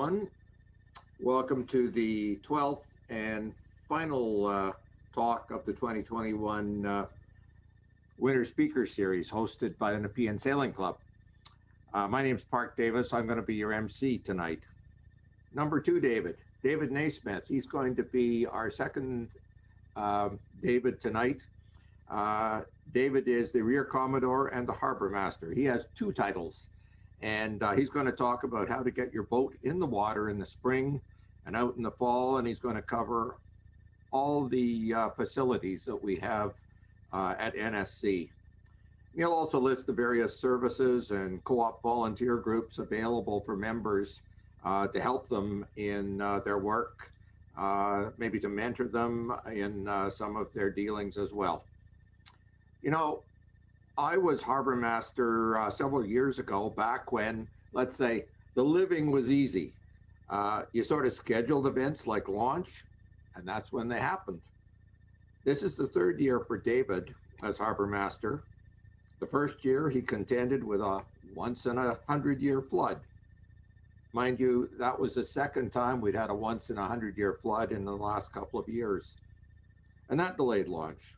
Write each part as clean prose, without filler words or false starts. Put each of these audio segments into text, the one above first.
everyone. Welcome to the 12th and final talk of the 2021 Winter Speaker Series hosted by the Nepean Sailing Club. My name is Park Davis. I'm going to be your MC tonight. Number two, David Neasmith. He's going to be our second David tonight. David is the Rear Commodore and the Harbourmaster. He has two titles, and he's going to talk about how to get your boat in the water in the spring and out in the fall, and he's going to cover all the facilities that we have at NSC. He'll also list the various services and co-op volunteer groups available for members to help them in their work, maybe to mentor them in some of their dealings as well. You know, I was Harbourmaster several years ago, back when, let's say, the living was easy. You sort of scheduled events like launch, and that's when they happened. This is the third year for David as Harbourmaster. The first year he contended with a once-in-a-100-year flood. Mind you, that was the second time we'd had a once-in-a-100-year flood in the last couple of years. And that delayed launch.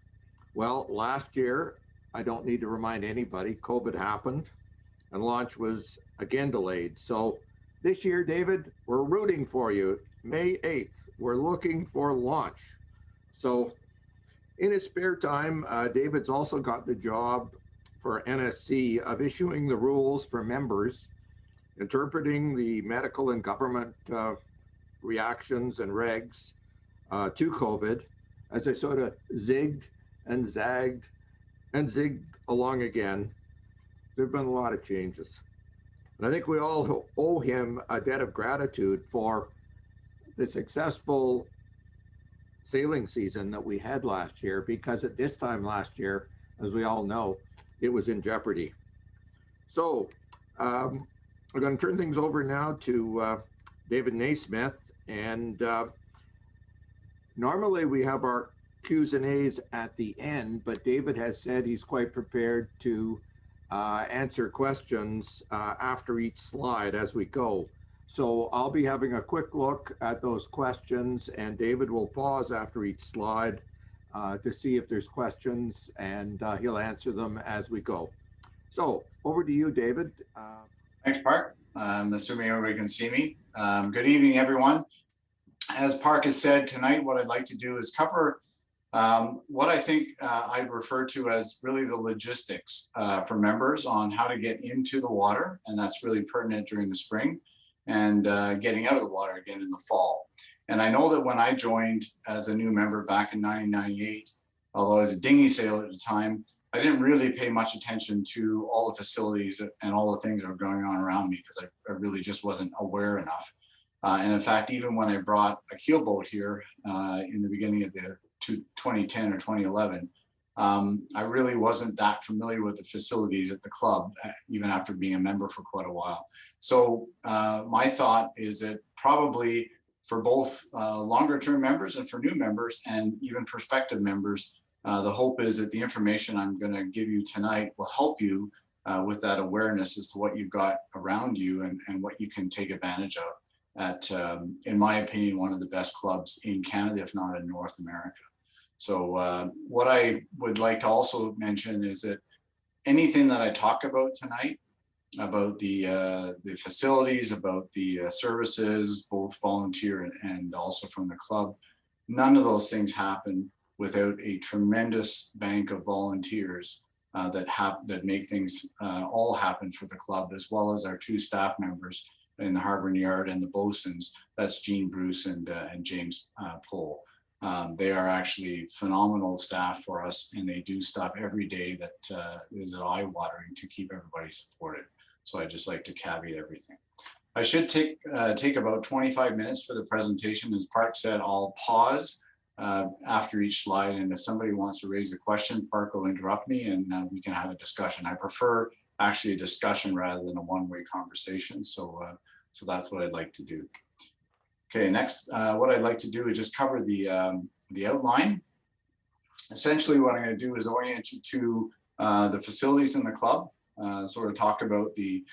Well, last year, I don't need to remind anybody, COVID happened and launch was again delayed. So this year, David, we're rooting for you. May 8th, we're looking for launch. So in his spare time, David's also got the job for NSC of issuing the rules for members, interpreting the medical and government reactions and regs to COVID as they sort of zigged and zagged and zigged along again. There have been a lot of changes. And I think we all owe him a debt of gratitude for the successful sailing season that we had last year, because at this time last year, as we all know, it was in jeopardy. So we're going to turn things over now to David Neasmith. And normally we have our Q's and A's at the end, but David has said he's quite prepared to answer questions after each slide as we go. So I'll be having a quick look at those questions, and David will pause after each slide to see if there's questions, and he'll answer them as we go. So over to you, David. Thanks, Park. I'm assuming everybody can see me. Good evening, everyone. As Park has said, tonight what I'd like to do is cover what I think I'd refer to as really the logistics for members on how to get into the water, and that's really pertinent during the spring, and getting out of the water again in the fall. And I know that when I joined as a new member back in 1998, although I was a dinghy sailor at the time, I didn't really pay much attention to all the facilities and all the things that were going on around me, because I really just wasn't aware enough. And in fact, even when I brought a keelboat here in the beginning of the 2010 or 2011, I really wasn't that familiar with the facilities at the club, even after being a member for quite a while. So my thought is that probably for both longer term members and for new members and even prospective members, the hope is that the information I'm going to give you tonight will help you with that awareness as to what you've got around you and what you can take advantage of at, in my opinion, one of the best clubs in Canada, if not in North America. So what I would like to also mention is that anything that I talk about tonight, about the facilities, about the services, both volunteer and also from the club, none of those things happen without a tremendous bank of volunteers that make things all happen for the club, as well as our two staff members in the Harbour and Yard and the bosuns. That's Jean Bruce and James Pohl. They are actually phenomenal staff for us, and they do stuff every day that is eye-watering to keep everybody supported. So I just like to caveat everything. I should take about 25 minutes for the presentation. As Park said, I'll pause after each slide, and if somebody wants to raise a question, Park will interrupt me and we can have a discussion. I prefer actually a discussion rather than a one-way conversation, so that's what I'd like to do. Okay, next, what I'd like to do is just cover the outline. Essentially, what I'm going to do is orient you to the facilities in the club, sort of talk about the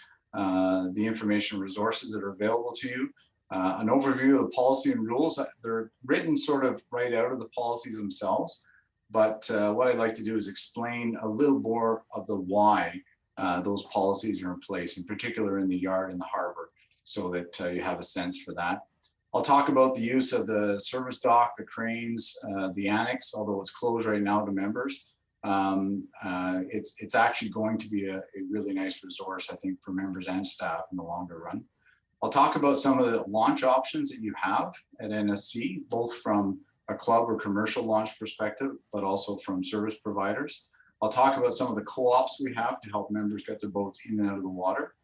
information resources that are available to you, An overview of the policy and rules. They're written sort of right out of the policies themselves, but what I'd like to do is explain a little more of the why those policies are in place, in particular in the yard and the harbor, so that you have a sense for that. I'll talk about the use of the service dock, the cranes, the annex, although it's closed right now to members. It's actually going to be a really nice resource, I think, for members and staff in the longer run. I'll talk about some of the launch options that you have at NSC, both from a club or commercial launch perspective, but also from service providers. I'll talk about some of the co-ops we have to help members get their boats in and out of the water.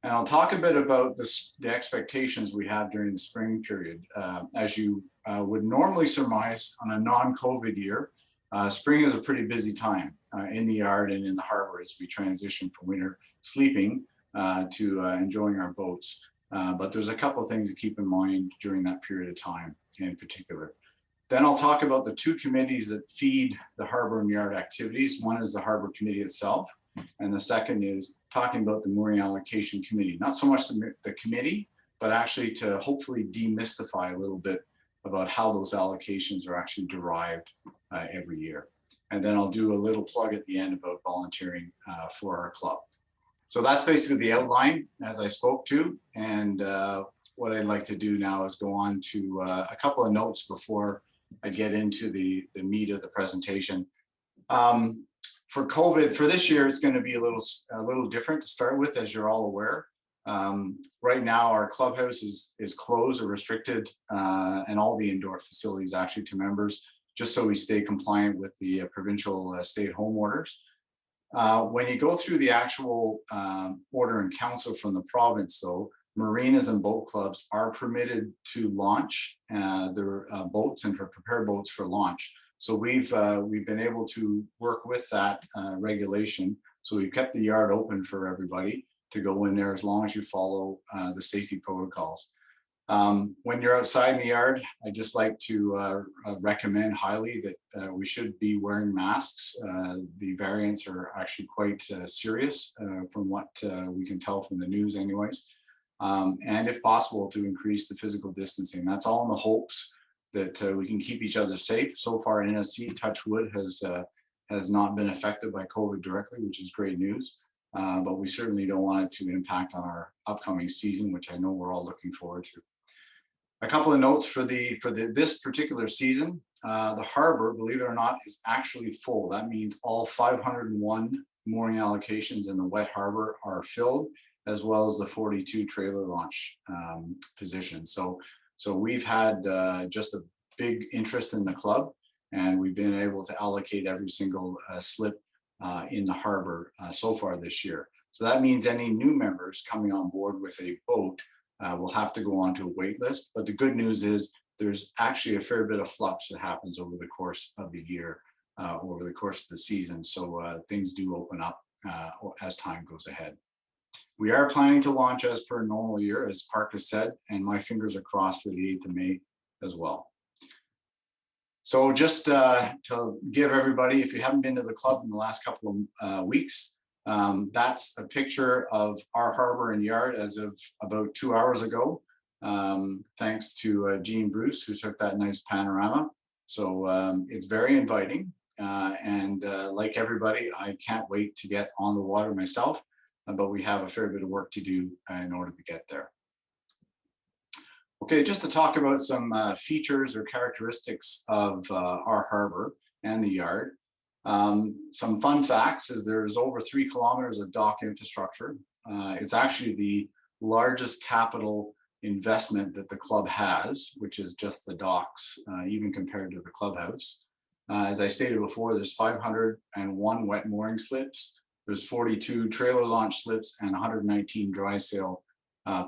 And I'll talk a bit about the expectations we have during the spring period. As you would normally surmise on a non-COVID year, spring is a pretty busy time in the yard and in the harbor as we transition from winter sleeping to enjoying our boats. But there's a couple of things to keep in mind during that period of time in particular. Then I'll talk about the two committees that feed the harbor and yard activities. One is the harbor committee itself, and the second is talking about the mooring allocation committee. Not so much the committee, but actually to hopefully demystify a little bit about how those allocations are actually derived every year. And then I'll do a little plug at the end about volunteering for our club. So that's basically the outline as I spoke to. And what I'd like to do now is go on to a couple of notes before I get into the meat of the presentation. For COVID, for this year, it's going to be a little different to start with, as you're all aware. Right now, our clubhouse is closed or restricted, and all the indoor facilities actually to members, just so we stay compliant with the provincial stay-at-home orders. When you go through the actual order and council from the province, though, marinas and boat clubs are permitted to launch their boats and to prepare boats for launch. So we've been able to work with that regulation. So we've kept the yard open for everybody to go in there as long as you follow the safety protocols. When you're outside in the yard, I just like to recommend highly that we should be wearing masks. The variants are actually quite serious from what we can tell from the news anyways. And if possible, to increase the physical distancing. That's all in the hopes that we can keep each other safe. So far, NSC, touch wood, has not been affected by COVID directly, which is great news. But we certainly don't want it to impact on our upcoming season, which I know we're all looking forward to. A couple of notes for this particular season. The harbor, believe it or not, is actually full. That means all 501 mooring allocations in the wet harbor are filled, as well as the 42 trailer launch positions. So we've had just a big interest in the club, and we've been able to allocate every single slip in the harbor so far this year. So that means any new members coming on board with a boat will have to go onto a wait list. But the good news is there's actually a fair bit of flux that happens over the course of the year, over the course of the season. So things do open up as time goes ahead. We are planning to launch as per normal year, as Park has said, and my fingers are crossed for the 8th of May as well. So just to give everybody, if you haven't been to the club in the last couple of weeks, that's a picture of our harbor and yard as of about 2 hours ago, thanks to Jean Bruce, who took that nice panorama. So it's very inviting, and like everybody, I can't wait to get on the water myself. But we have a fair bit of work to do in order to get there. Okay, just to talk about some features or characteristics of our harbor and the yard. Some fun facts is there's over 3 kilometers of dock infrastructure. It's actually the largest capital investment that the club has, which is just the docks, even compared to the clubhouse. As I stated before, there's 501 wet mooring slips. There's 42 trailer launch slips and 119 dry sail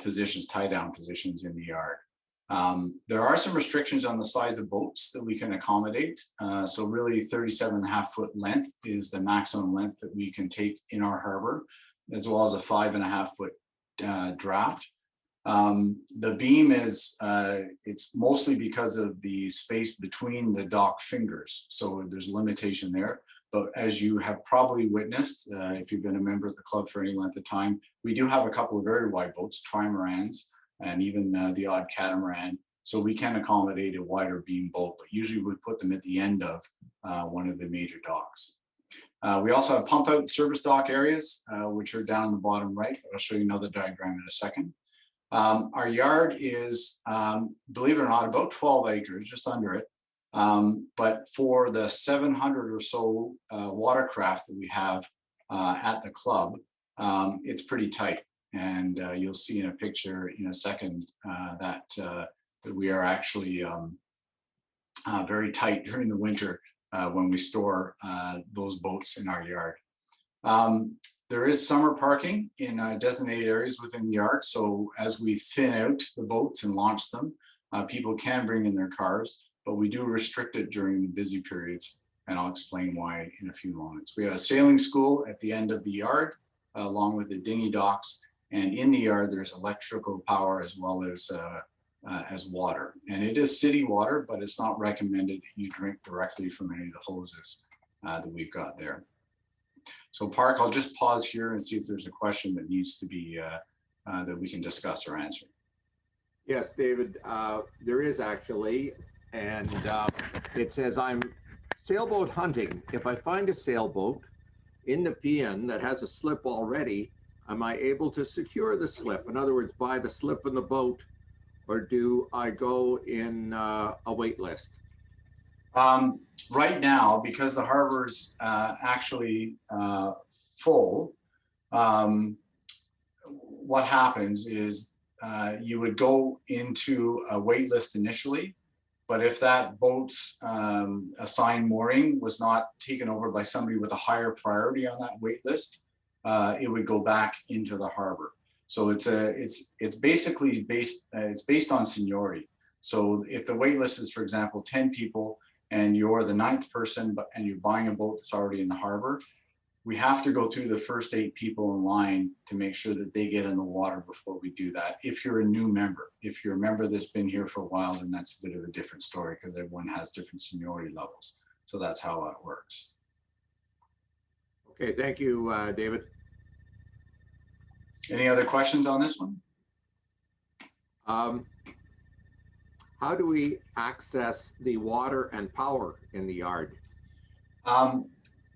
positions, tie down positions in the yard. There are some restrictions on the size of boats that we can accommodate. So really 37.5 foot length is the maximum length that we can take in our harbor, as well as a 5.5 foot draft. The beam is, it's mostly because of the space between the dock fingers. So there's a limitation there. But as you have probably witnessed, if you've been a member of the club for any length of time, we do have a couple of very wide boats, trimarans, and even the odd catamaran. So we can accommodate a wider beam boat, but usually we put them at the end of one of the major docks. We also have pump out service dock areas, which are down the bottom right. I'll show you another diagram in a second. Our yard is, believe it or not, about 12 acres, just under it. But for the 700 or so watercraft that we have at the club, it's pretty tight. And you'll see in a picture in a second that we are actually very tight during the winter when we store those boats in our yard. There is summer parking in designated areas within the yard. So as we thin out the boats and launch them, people can bring in their cars, but we do restrict it during the busy periods. And I'll explain why in a few moments. We have a sailing school at the end of the yard, along with the dinghy docks. And in the yard, there's electrical power as well as water. And it is city water, but it's not recommended that you drink directly from any of the hoses that we've got there. So Park, I'll just pause here and see if there's a question that needs to be, that we can discuss or answer. Yes, David, there is actually, and it says, I'm sailboat hunting. If I find a sailboat in the PN that has a slip already, am I able to secure the slip? In other words, buy the slip in the boat, or do I go in a wait list? Right now, because the harbor's actually full, what happens is you would go into a wait list initially, but if that boat's assigned mooring was not taken over by somebody with a higher priority on that wait list, it would go back into the harbor. So it's basically based on seniority. So if the wait list is, for example, 10 people and you're the 9th person, and you're buying a boat that's already in the harbor, we have to go through the first 8 people in line to make sure that they get in the water before we do that. If you're a new member, if you're a member that's been here for a while, then that's a bit of a different story because everyone has different seniority levels. So that's how it works. Okay, thank you, David. Any other questions on this one? How do we access the water and power in the yard?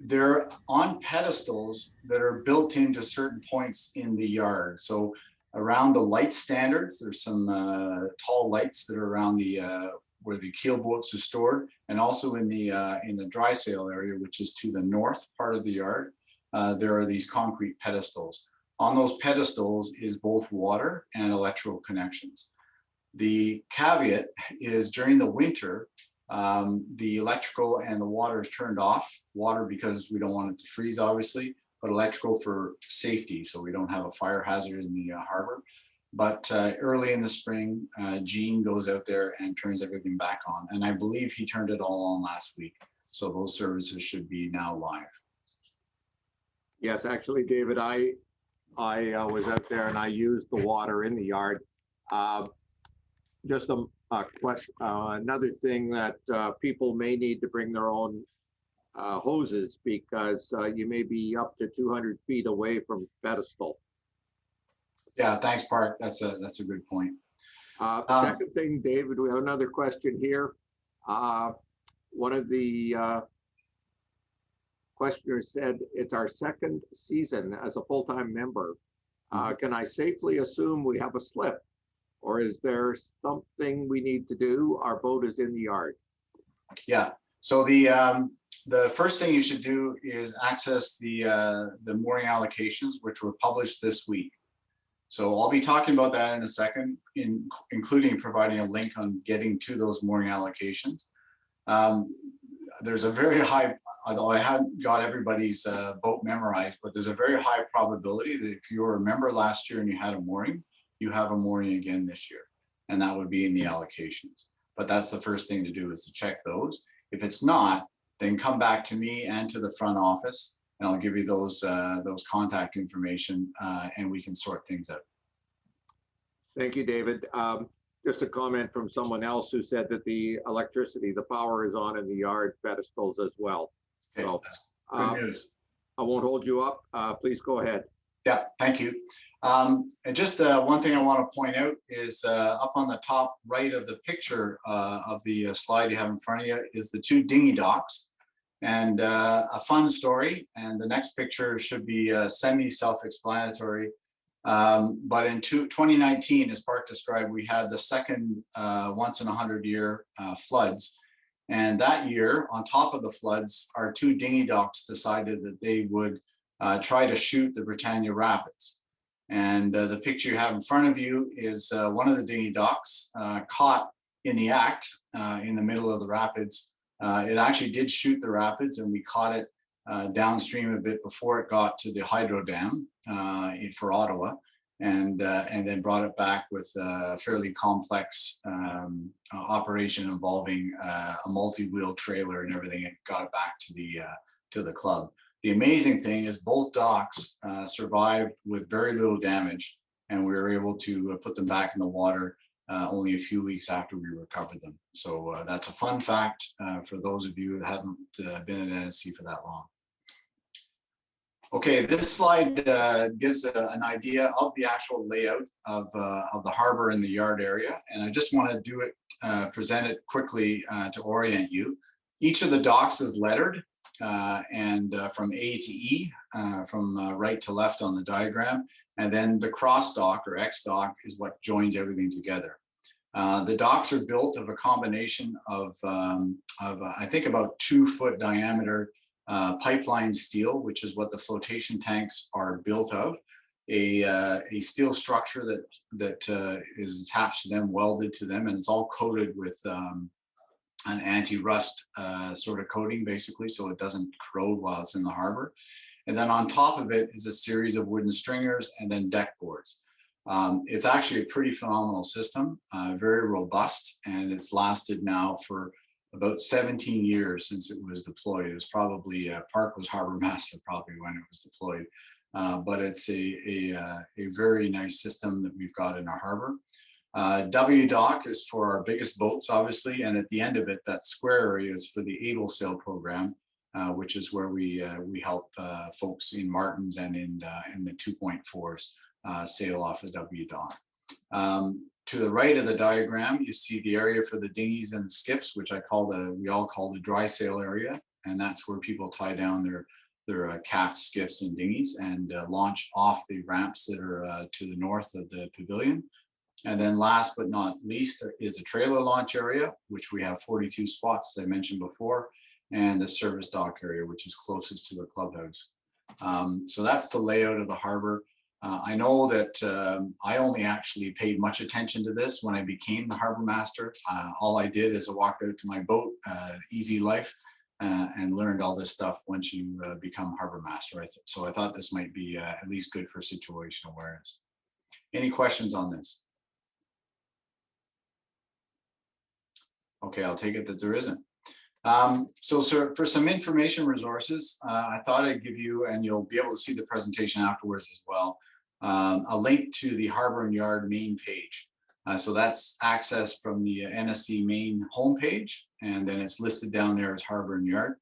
They're on pedestals that are built into certain points in the yard. So around the light standards, there's some tall lights that are around the where the keel boats are stored, and also in the dry sail area, which is to the north part of the yard. There are these concrete pedestals. On those pedestals is both water and electrical connections. The caveat is during the winter, the electrical and the water is turned off. Water because we don't want it to freeze, obviously, but electrical for safety, so we don't have a fire hazard in the harbor. But early in the spring, Gene goes out there and turns everything back on. And I believe he turned it all on last week. So those services should be now live. Yes, actually, David, I was out there and I used the water in the yard. Just a question, another thing that people may need to bring their own hoses because you may be up to 200 feet away from pedestal. Yeah, thanks, Park. That's a good point. Second thing, David, we have another question here. One of the questioners said, it's our second season as a full-time member. Can I safely assume we have a slip? Or is there something we need to do? Our boat is in the yard. Yeah, so the first thing you should do is access the mooring allocations, which were published this week. So I'll be talking about that in a second, including providing a link on getting to those mooring allocations. There's a very high, although I haven't got everybody's boat memorized, but there's a very high probability that if you were a member last year and you had a mooring, you have a mooring again this year, and that would be in the allocations. But that's the first thing to do, is to check those. If it's not, then come back to me and to the front office, and I'll give you those contact information, and we can sort things out. Thank you, David. Just a comment from someone else who said that the electricity, the power is on in the yard pedestals as well. Okay, So good news. I won't hold you up. Please go ahead. Yeah, thank you. And just one thing I want to point out is up on the top right of the picture of the slide you have in front of you is the two dinghy docks. And a fun story, and the next picture should be semi-self-explanatory. But in 2019, as Park described, we had the second once in 100-year floods. And that year, on top of the floods, our two dinghy docks decided that they would try to shoot the Britannia Rapids. And the picture you have in front of you is one of the dinghy docks caught in the act in the middle of the rapids. It actually did shoot the rapids, and we caught it downstream a bit before it got to the hydro dam for Ottawa, and then brought it back with a fairly complex operation involving a multi-wheel trailer and everything, and got it back to the club. The amazing thing is both docks survived with very little damage, and we were able to put them back in the water only a few weeks after we recovered them. So that's a fun fact for those of you that haven't been at NSC for that long. Okay, this slide gives an idea of the actual layout of the harbor and the yard area. And I just want to do it, present it quickly to orient you. Each of the docks is lettered and from A to E, from right to left on the diagram. And then the cross dock or X dock is what joins everything together. The docks are built of a combination of I think about 2-foot diameter pipeline steel, which is what the flotation tanks are built of. A steel structure that is attached to them, welded to them, and it's all coated with an anti-rust sort of coating, basically, so it doesn't corrode while it's in the harbor. And then on top of it is a series of wooden stringers and then deck boards. It's actually a pretty phenomenal system, very robust, and it's lasted now for about 17 years since it was deployed. It was probably, Park was Harbourmaster probably when it was deployed. But it's a very nice system that we've got in our harbor. W dock is for our biggest boats, obviously, and at the end of it, that square area is for the able sail program, which is where we help folks in Martins and in the 2.4s sail off the W dock. To the right of the diagram, you see the area for the dinghies and skiffs, which we all call the dry sail area, and that's where people tie down their cats, skiffs, and dinghies and launch off the ramps that are to the north of the pavilion. And then last but not least is a trailer launch area, which we have 42 spots, as I mentioned before, and the service dock area, which is closest to the clubhouse. So that's the layout of the harbor. I know that I only actually paid much attention to this when I became the harbor master. All I did is I walked out to my boat, easy life, and learned all this stuff once you become harbor master. So I thought this might be at least good for situational awareness. Any questions on this? Okay, I'll take it that there isn't. So for some information resources, I thought I'd give you, and you'll be able to see the presentation afterwards as well, a link to the Harbor and Yard main page. So that's accessed from the NSC main homepage, and then it's listed down there as Harbor and Yard.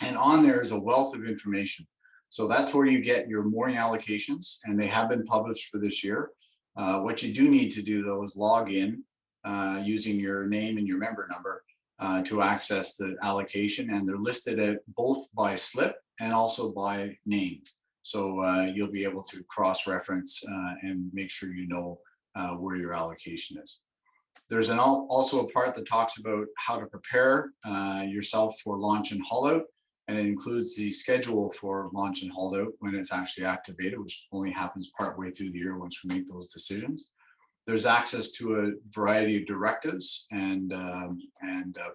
And on there is a wealth of information. So that's where you get your mooring allocations, and they have been published for this year. What you do need to do, though, is log in using your name and your member number to access the allocation, and they're listed at both by slip and also by name. So you'll be able to cross-reference and make sure you know where your allocation is. There's also a part that talks about how to prepare yourself for launch and haul out, and it includes the schedule for launch and haul out when it's actually activated, which only happens partway through the year once we make those decisions. There's access to a variety of directives and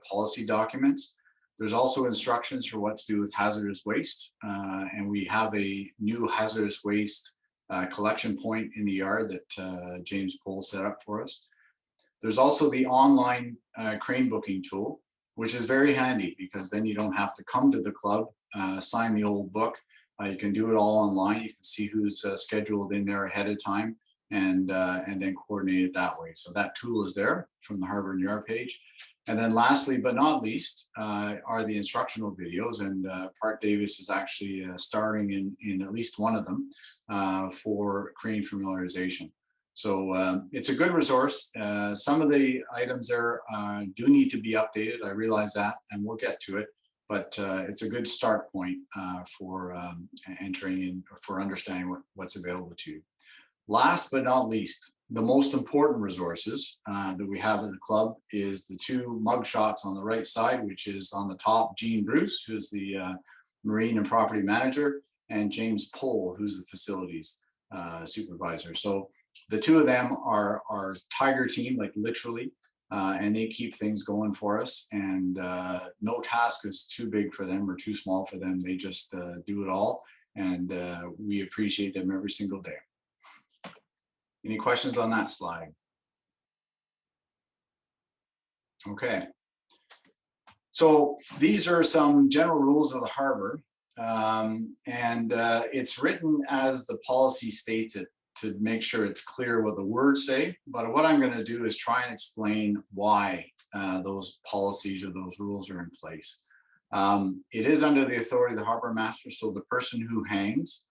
policy documents. There's also instructions for what to do with hazardous waste. And we have a new hazardous waste collection point in the yard that James Pohl set up for us. There's also the online crane booking tool, which is very handy because then you don't have to come to the club, sign the old book. You can do it all online. You can see who's scheduled in there ahead of time, and then coordinate it that way. So that tool is there from the Harbor and Yard page. And then lastly, but not least, are the instructional videos. And Park Davis is actually starring in at least one of them for crane familiarization. So it's a good resource. Some of the items there do need to be updated. I realize that, and we'll get to it. But it's a good start point for entering in, for understanding what's available to you. Last but not least, the most important resources that we have at the club is the two mug shots on the right side, which is on the top, Gene Bruce, who's the Marine and Property Manager, and James Pohl, who's the Facilities Supervisor. So the two of them are our Tiger team, like literally, and they keep things going for us. And no task is too big for them or too small for them. They just do it all, and we appreciate them every single day. Any questions on that slide? Okay. So these are some general rules of the harbor, and it's written as the policy states it to make sure it's clear what the words say. But what I'm going to do is try and explain why those policies or those rules are in place. It is under the authority of the harbor master, so the person who hangs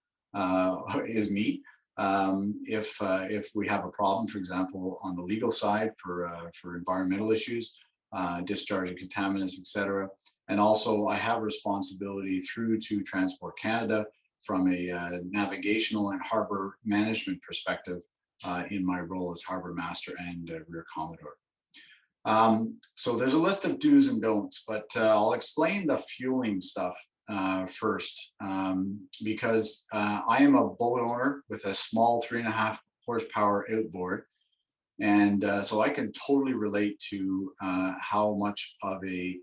is me. If we have a problem, for example, on the legal side for environmental issues, discharge of contaminants, etc. And also I have responsibility through to Transport Canada from a navigational and harbor management perspective in my role as Harbour Master and Rear Commodore. So there's a list of do's and don'ts, but I'll explain the fueling stuff first, because I am a boat owner with a small 3.5 horsepower outboard. And so I can totally relate to how much of a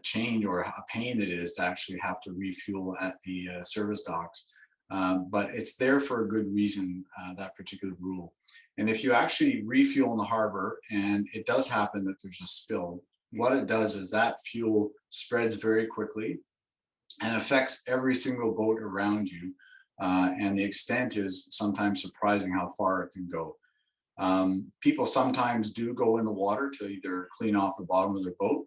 change or a pain it is to actually have to refuel at the service docks. But it's there for a good reason, that particular rule. And if you actually refuel in the harbor and it does happen that there's a spill, what it does is that fuel spreads very quickly and affects every single boat around you. And the extent is sometimes surprising how far it can go. People sometimes do go in the water to either clean off the bottom of their boat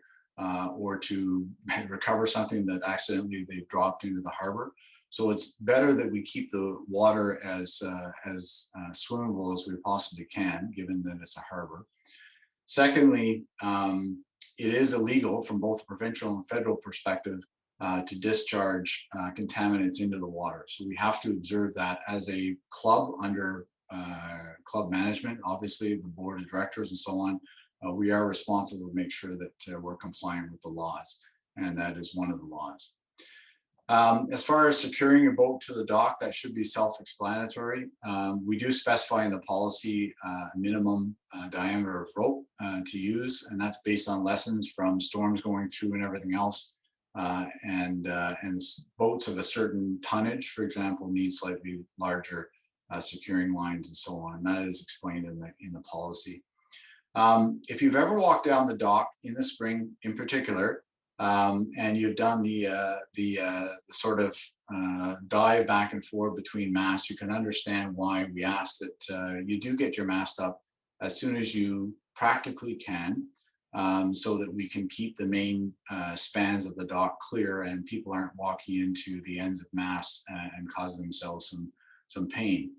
or to recover something that accidentally they've dropped into the harbor. So it's better that we keep the water as swimmable as we possibly can, given that it's a harbor. Secondly, it is illegal from both a provincial and federal perspective to discharge contaminants into the water. So we have to observe that as a club under club management, obviously the board of directors and so on. We are responsible to make sure that we're compliant with the laws, and that is one of the laws. As far as securing a boat to the dock, that should be self-explanatory. We do specify in the policy a minimum diameter of rope to use, and that's based on lessons from storms going through and everything else. And boats of a certain tonnage, for example, need slightly larger securing lines and so on. And that is explained in the policy. If you've ever walked down the dock in the spring in particular, and you've done the sort of dive back and forth between masts, you can understand why we ask that you do get your mast up as soon as you practically can, so that we can keep the main spans of the dock clear and people aren't walking into the ends of masts and causing themselves some pain.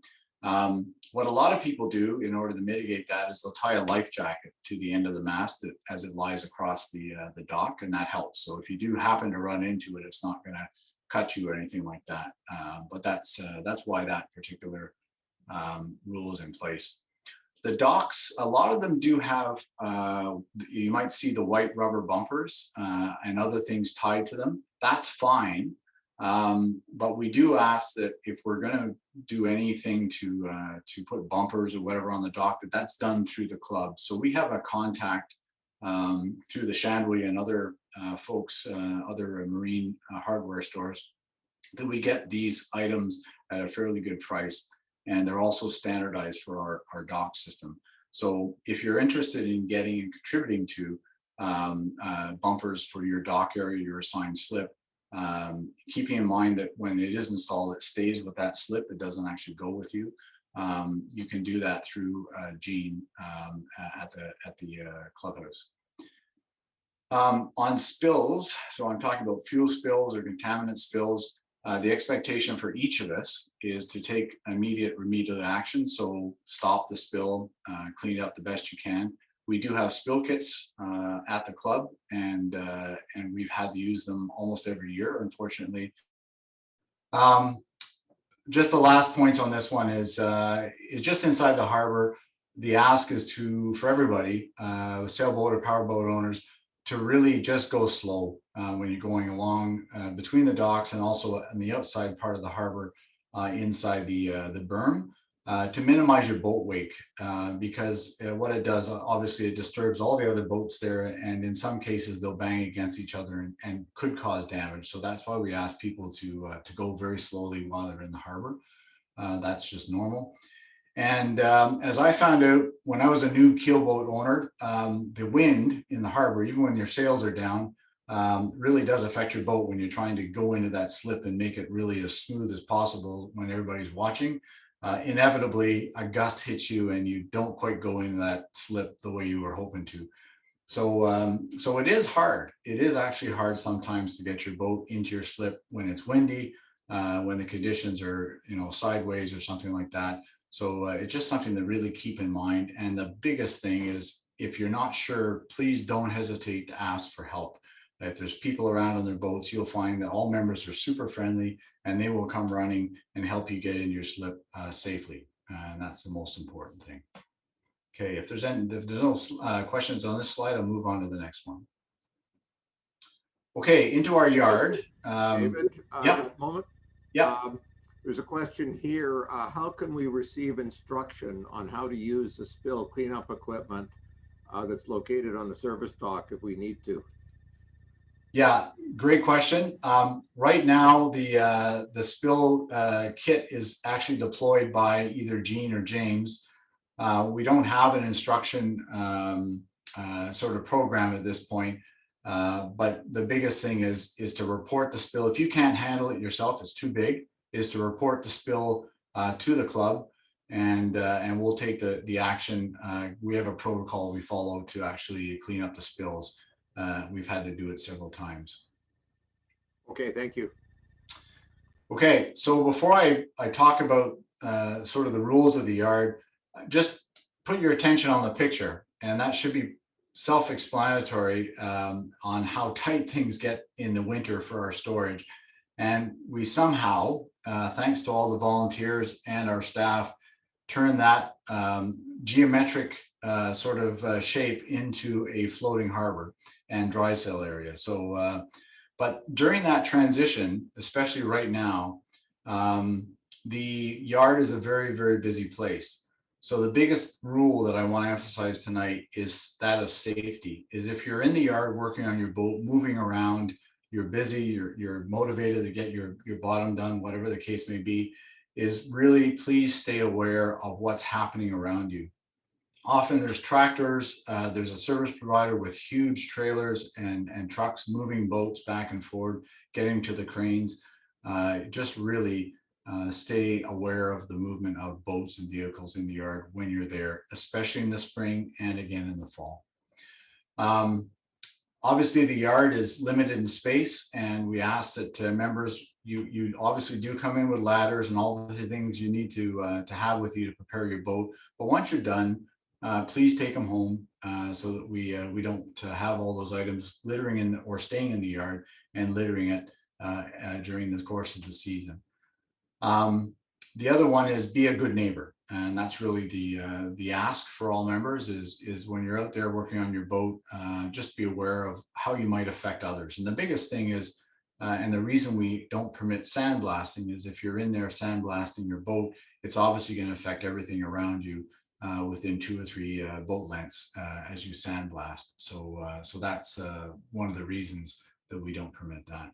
What a lot of people do in order to mitigate that is they'll tie a life jacket to the end of the mast as it lies across the dock, and that helps. So if you do happen to run into it, it's not going to cut you or anything like that. But that's why that particular rule is in place. The docks, a lot of them do have, you might see the white rubber bumpers and other things tied to them. That's fine. But we do ask that if we're going to do anything to put bumpers or whatever on the dock, that's done through the club. So we have a contact through the Chandelier and other folks, other marine hardware stores, that we get these items at a fairly good price. And they're also standardized for our dock system. So if you're interested in getting and contributing to bumpers for your dock area, your assigned slip, keeping in mind that when it is installed, it stays with that slip. It doesn't actually go with you. You can do that through Gene at the clubhouse. On spills, so I'm talking about fuel spills or contaminant spills, the expectation for each of us is to take immediate remedial action. So stop the spill, clean it up the best you can. We do have spill kits at the club, and we've had to use them almost every year, unfortunately. Just the last point on this one is just inside the harbor. The ask is for everybody, sailboat or powerboat owners, to really just go slow when you're going along between the docks and also on the outside part of the harbor inside the berm to minimize your boat wake because what it does, obviously it disturbs all the other boats there, and in some cases they'll bang against each other and could cause damage. So that's why we ask people to go very slowly while they're in the harbor. That's just normal. And as I found out when I was a new keelboat owner, the wind in the harbor, even when your sails are down, really does affect your boat when you're trying to go into that slip and make it really as smooth as possible when everybody's watching. Inevitably, a gust hits you and you don't quite go into that slip the way you were hoping to. So, so it is hard. It is actually hard sometimes to get your boat into your slip when it's windy, when the conditions are, sideways or something like that. So it's just something to really keep in mind. And the biggest thing is, if you're not sure, please don't hesitate to ask for help. If there's people around on their boats, you'll find that all members are super friendly and they will come running and help you get in your slip safely. And that's the most important thing. Okay, if there's no questions on this slide, I'll move on to the next one. Okay, into our yard. David, yeah. moment. Yeah. There's a question here. How can we receive instruction on how to use the spill cleanup equipment that's located on the service dock if we need to? Yeah, great question. Right now, the spill kit is actually deployed by either Gene or James. We don't have an instruction sort of program at this point, but the biggest thing is to report the spill. If you can't handle it yourself, it's too big, is to report the spill to the club, and we'll take the action. We have a protocol we follow to actually clean up the spills. We've had to do it several times. Okay, thank you. Okay, so before I talk about sort of the rules of the yard, just put your attention on the picture, and that should be self-explanatory on how tight things get in the winter for our storage. And we somehow, thanks to all the volunteers and our staff, turn that geometric sort of shape into a floating harbor and dry cell area. So, but during that transition, especially right now, the yard is a very, very busy place. So the biggest rule that I want to emphasize tonight is that of safety. Is if you're in the yard working on your boat, moving around, you're busy, you're motivated to get your bottom done, whatever the case may be, is really please stay aware of what's happening around you. Often there's tractors, there's a service provider with huge trailers and trucks moving boats back and forth, getting to the cranes. Just really stay aware of the movement of boats and vehicles in the yard when you're there, especially in the spring and again in the fall. Obviously, the yard is limited in space, and we ask that members, you obviously do come in with ladders and all the things you need to have with you to prepare your boat. But once you're done, please take them home so that we don't have all those items littering in or staying in the yard and littering it during the course of the season. The other one is be a good neighbor. And that's really the ask for all members is when you're out there working on your boat, just be aware of how you might affect others. And the biggest thing is, and the reason we don't permit sandblasting is if you're in there sandblasting your boat, it's obviously going to affect everything around you within 2 or 3 boat lengths as you sandblast. So that's one of the reasons that we don't permit that.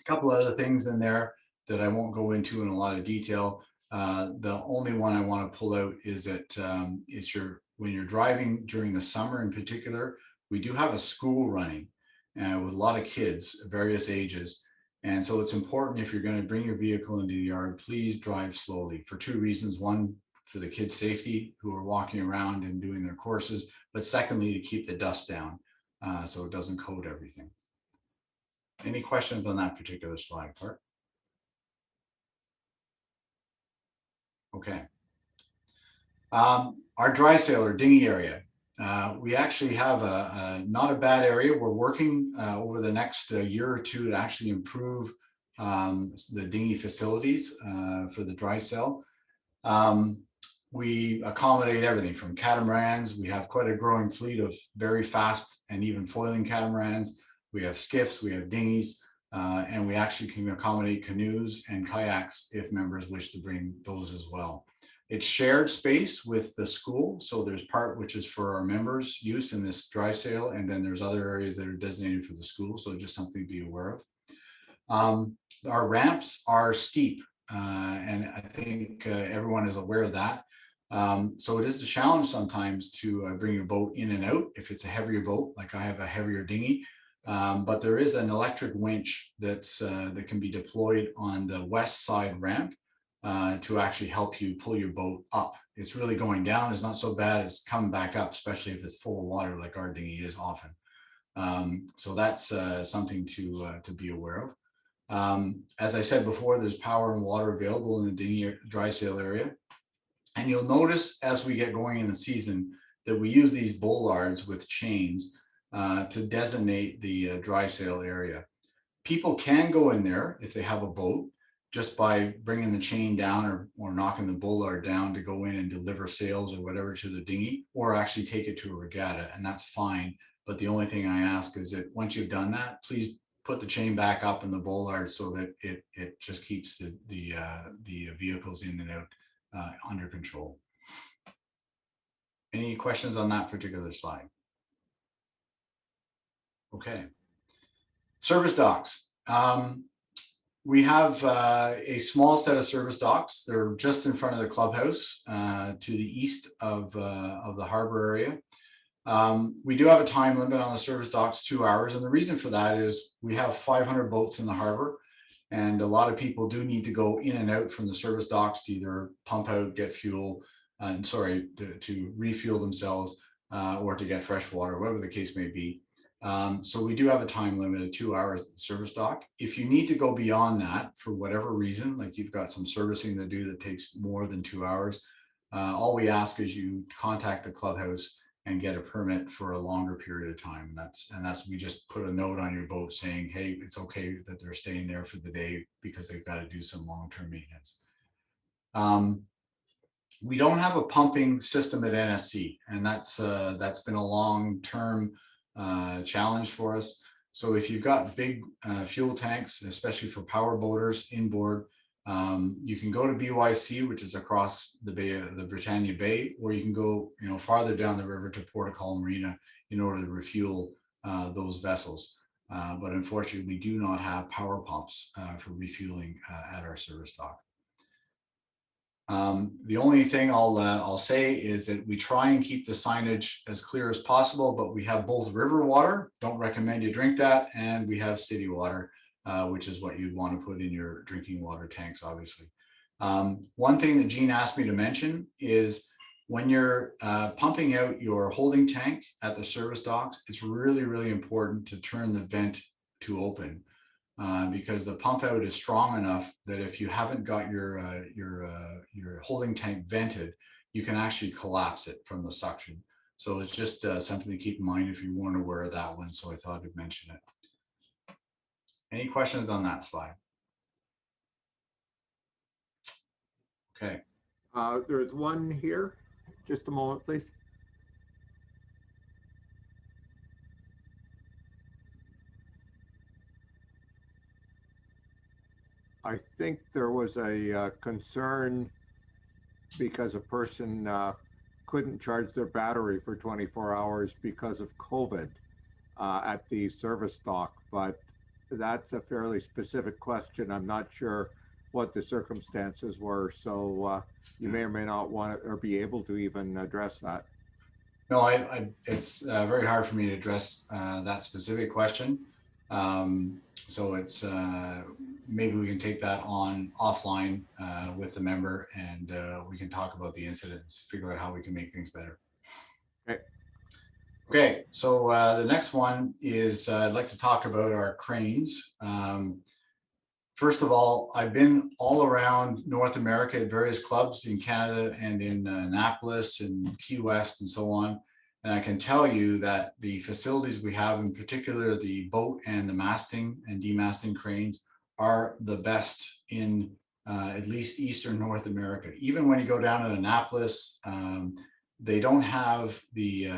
A couple other things in there that I won't go into in a lot of detail. The only one I want to pull out is that when you're driving during the summer in particular, we do have a school running with a lot of kids, various ages. And so it's important if you're going to bring your vehicle into the yard, please drive slowly for 2 reasons. One, for the kids' safety who are walking around and doing their courses, but secondly, to keep the dust down. so it doesn't coat everything. Any questions on that particular slide, Bart? Okay. Our dry sailor dinghy area. We actually have not a bad area. We're working over the next year or two to actually improve the dinghy facilities for the dry sail. We accommodate everything from catamarans. We have quite a growing fleet of very fast and even foiling catamarans. We have skiffs, we have dinghies, and we actually can accommodate canoes and kayaks if members wish to bring those as well. It's shared space with the school. So there's part which is for our members' use in this dry sail, and then there's other areas that are designated for the school. So just something to be aware of. Our ramps are steep, and I think everyone is aware of that. So it is a challenge sometimes to bring your boat in and out if it's a heavier boat, like I have a heavier dinghy. But there is an electric winch that's that can be deployed on the west side ramp to actually help you pull your boat up. It's really going down. It's not so bad. It's coming back up, especially if it's full of water like our dinghy is often. So that's something to be aware of. As I said before, there's power and water available in the dinghy dry sail area. And you'll notice as we get going in the season that we use these bollards with chains to designate the dry sail area. People can go in there if they have a boat just by bringing the chain down or knocking the bollard down to go in and deliver sails or whatever to the dinghy, or actually take it to a regatta, and that's fine. But the only thing I ask is that once you've done that, please put the chain back up in the bollard so that it just keeps the vehicles in and out under control. Any questions on that particular slide? Okay. Service docks. We have a small set of service docks. They're just in front of the clubhouse to the east of the harbor area. We do have a time limit on the service docks, 2 hours. And the reason for that is we have 500 boats in the harbor. And a lot of people do need to go in and out from the service docks to either pump out, get fuel, to refuel themselves or to get fresh water, whatever the case may be. So we do have a time limit of 2 hours at the service dock. If you need to go beyond that for whatever reason, like you've got some servicing to do that takes more than 2 hours, all we ask is you contact the clubhouse and get a permit for a longer period of time. And that's we just put a note on your boat saying, hey, it's okay that they're staying there for the day because they've got to do some long-term maintenance. We don't have a pumping system at NSC, and that's been a long-term challenge for us. So if you've got big fuel tanks, especially for power boaters inboard, you can go to BYC, which is across the Bay, the Britannia Bay, or you can go, farther down the river to Port of Call Marina in order to refuel those vessels. But unfortunately, we do not have power pumps for refueling at our service dock. The only thing I'll say is that we try and keep the signage as clear as possible, but we have both river water, don't recommend you drink that, and we have city water, which is what you'd want to put in your drinking water tanks, obviously. One thing that Jean asked me to mention is when you're pumping out your holding tank at the service docks, it's really, really important to turn the vent to open. Because the pump out is strong enough that if you haven't got your holding tank vented, you can actually collapse it from the suction. So it's just something to keep in mind if you weren't aware of that one. So I thought I'd mention it. Any questions on that slide? Okay. There's one here. Just a moment, please. I think there was a concern because a person couldn't charge their battery for 24 hours because of COVID at the service dock, but that's a fairly specific question. I'm not sure what the circumstances were, so you may or may not want to, or be able to even address that. No, it's very hard for me to address that specific question. So it's maybe we can take that on offline with the member, and we can talk about the incidents, figure out how we can make things better. Okay. Okay, so the next one is I'd like to talk about our cranes. First of all, I've been all around North America at various clubs in Canada and in Annapolis and Key West and so on. And I can tell you that the facilities we have, in particular the boat and the masting and demasting cranes, are the best in at least Eastern North America. Even when you go down to Annapolis, they don't have the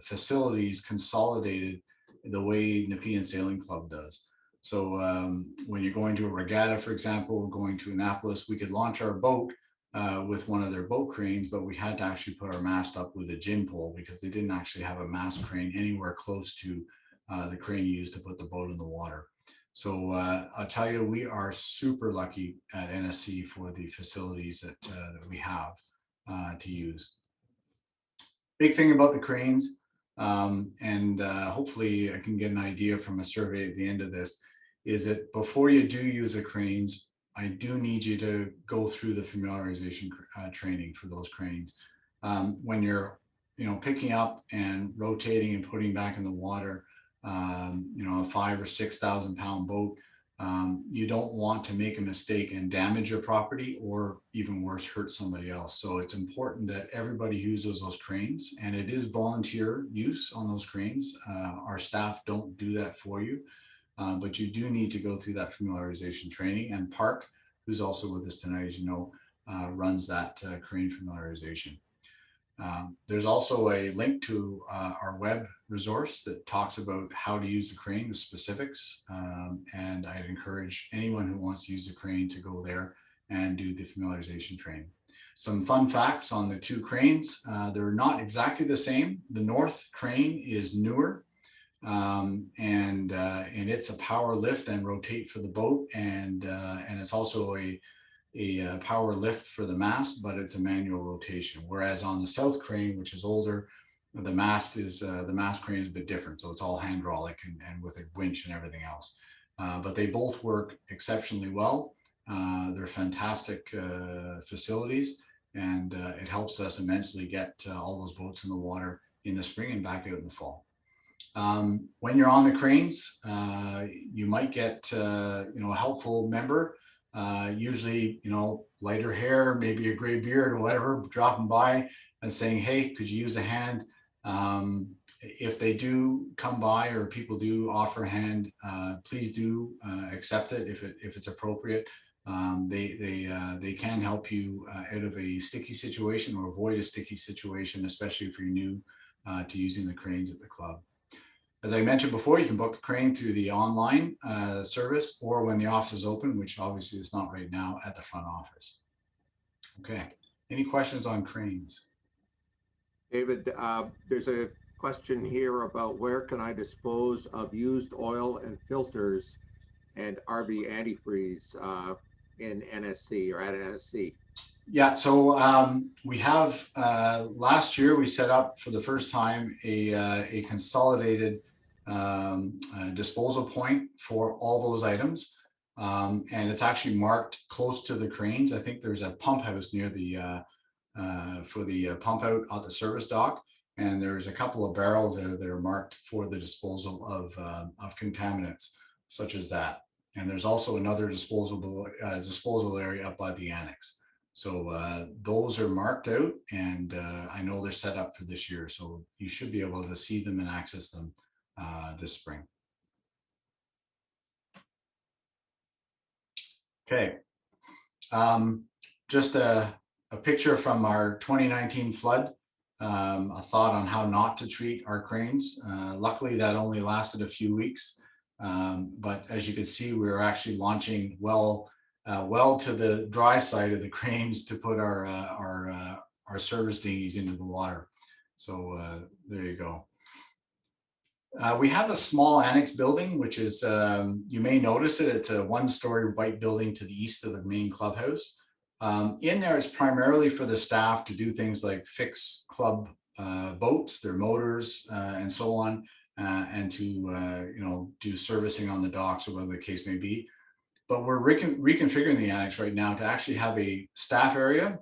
facilities consolidated the way Nepean Sailing Club does. So when you're going to a regatta, for example, going to Annapolis, we could launch our boat with one of their boat cranes, but we had to actually put our mast up with a gin pole because they didn't actually have a mast crane anywhere close to the crane used to put the boat in the water. So I'll tell you, we are super lucky at NSC for the facilities that we have to use. Big thing about the cranes, and hopefully I can get an idea from a survey at the end of this, is that before you do use the cranes, I do need you to go through the familiarization training for those cranes. When you're, picking up and rotating and putting back in the water, a 5,000 or 6,000 pound boat, you don't want to make a mistake and damage your property, or even worse, hurt somebody else. So it's important that everybody uses those cranes, and it is volunteer use on those cranes. Our staff don't do that for you. But you do need to go through that familiarization training, and Park, who's also with us tonight, as you know, runs that crane familiarization. There's also a link to our web resource that talks about how to use the crane, the specifics, and I'd encourage anyone who wants to use the crane to go there and do the familiarization training. Some fun facts on the two cranes. They're not exactly the same. The North crane is newer. And it's a power lift and rotate for the boat, and it's also a power lift for the mast, but it's a manual rotation. Whereas on the South crane, which is older, the mast crane is a bit different, so it's all hydraulic and with a winch and everything else. But they both work exceptionally well. They're fantastic facilities, and it helps us immensely get all those boats in the water in the spring and back out in the fall. When you're on the cranes, you might get, a helpful member, usually, lighter hair, maybe a gray beard or whatever, dropping by and saying, hey, could you use a hand? If they do come by, or people do offer a hand, please do accept it if it's appropriate. They can help you out of a sticky situation or avoid a sticky situation, especially if you're new to using the cranes at the club. As I mentioned before, you can book the crane through the online service, or when the office is open, which obviously is not right now, at the front office. Okay, any questions on cranes? David, there's a question here about where can I dispose of used oil and filters and RV antifreeze in NSC or at NSC? Yeah, so we have, last year we set up for the first time a consolidated disposal point for all those items. And it's actually marked close to the cranes. I think there's a pump house near the, for the pump out at the service dock. And there's a couple of barrels that are marked for the disposal of contaminants such as that. And there's also another disposal area up by the annex. So those are marked out, and I know they're set up for this year. So you should be able to see them and access them this spring. Okay. Just a picture from our 2019 flood. A thought on how not to treat our cranes. Luckily, that only lasted a few weeks. But as you can see, we were actually launching well to the dry side of the cranes to put our service dinghies into the water. So there you go. We have a small annex building, which is, you may notice it, it's a one-story white building to the east of the main clubhouse. In there, it's primarily for the staff to do things like fix club boats, their motors, and so on, and to do servicing on the docks or whatever the case may be. But we're reconfiguring the annex right now to actually have a staff area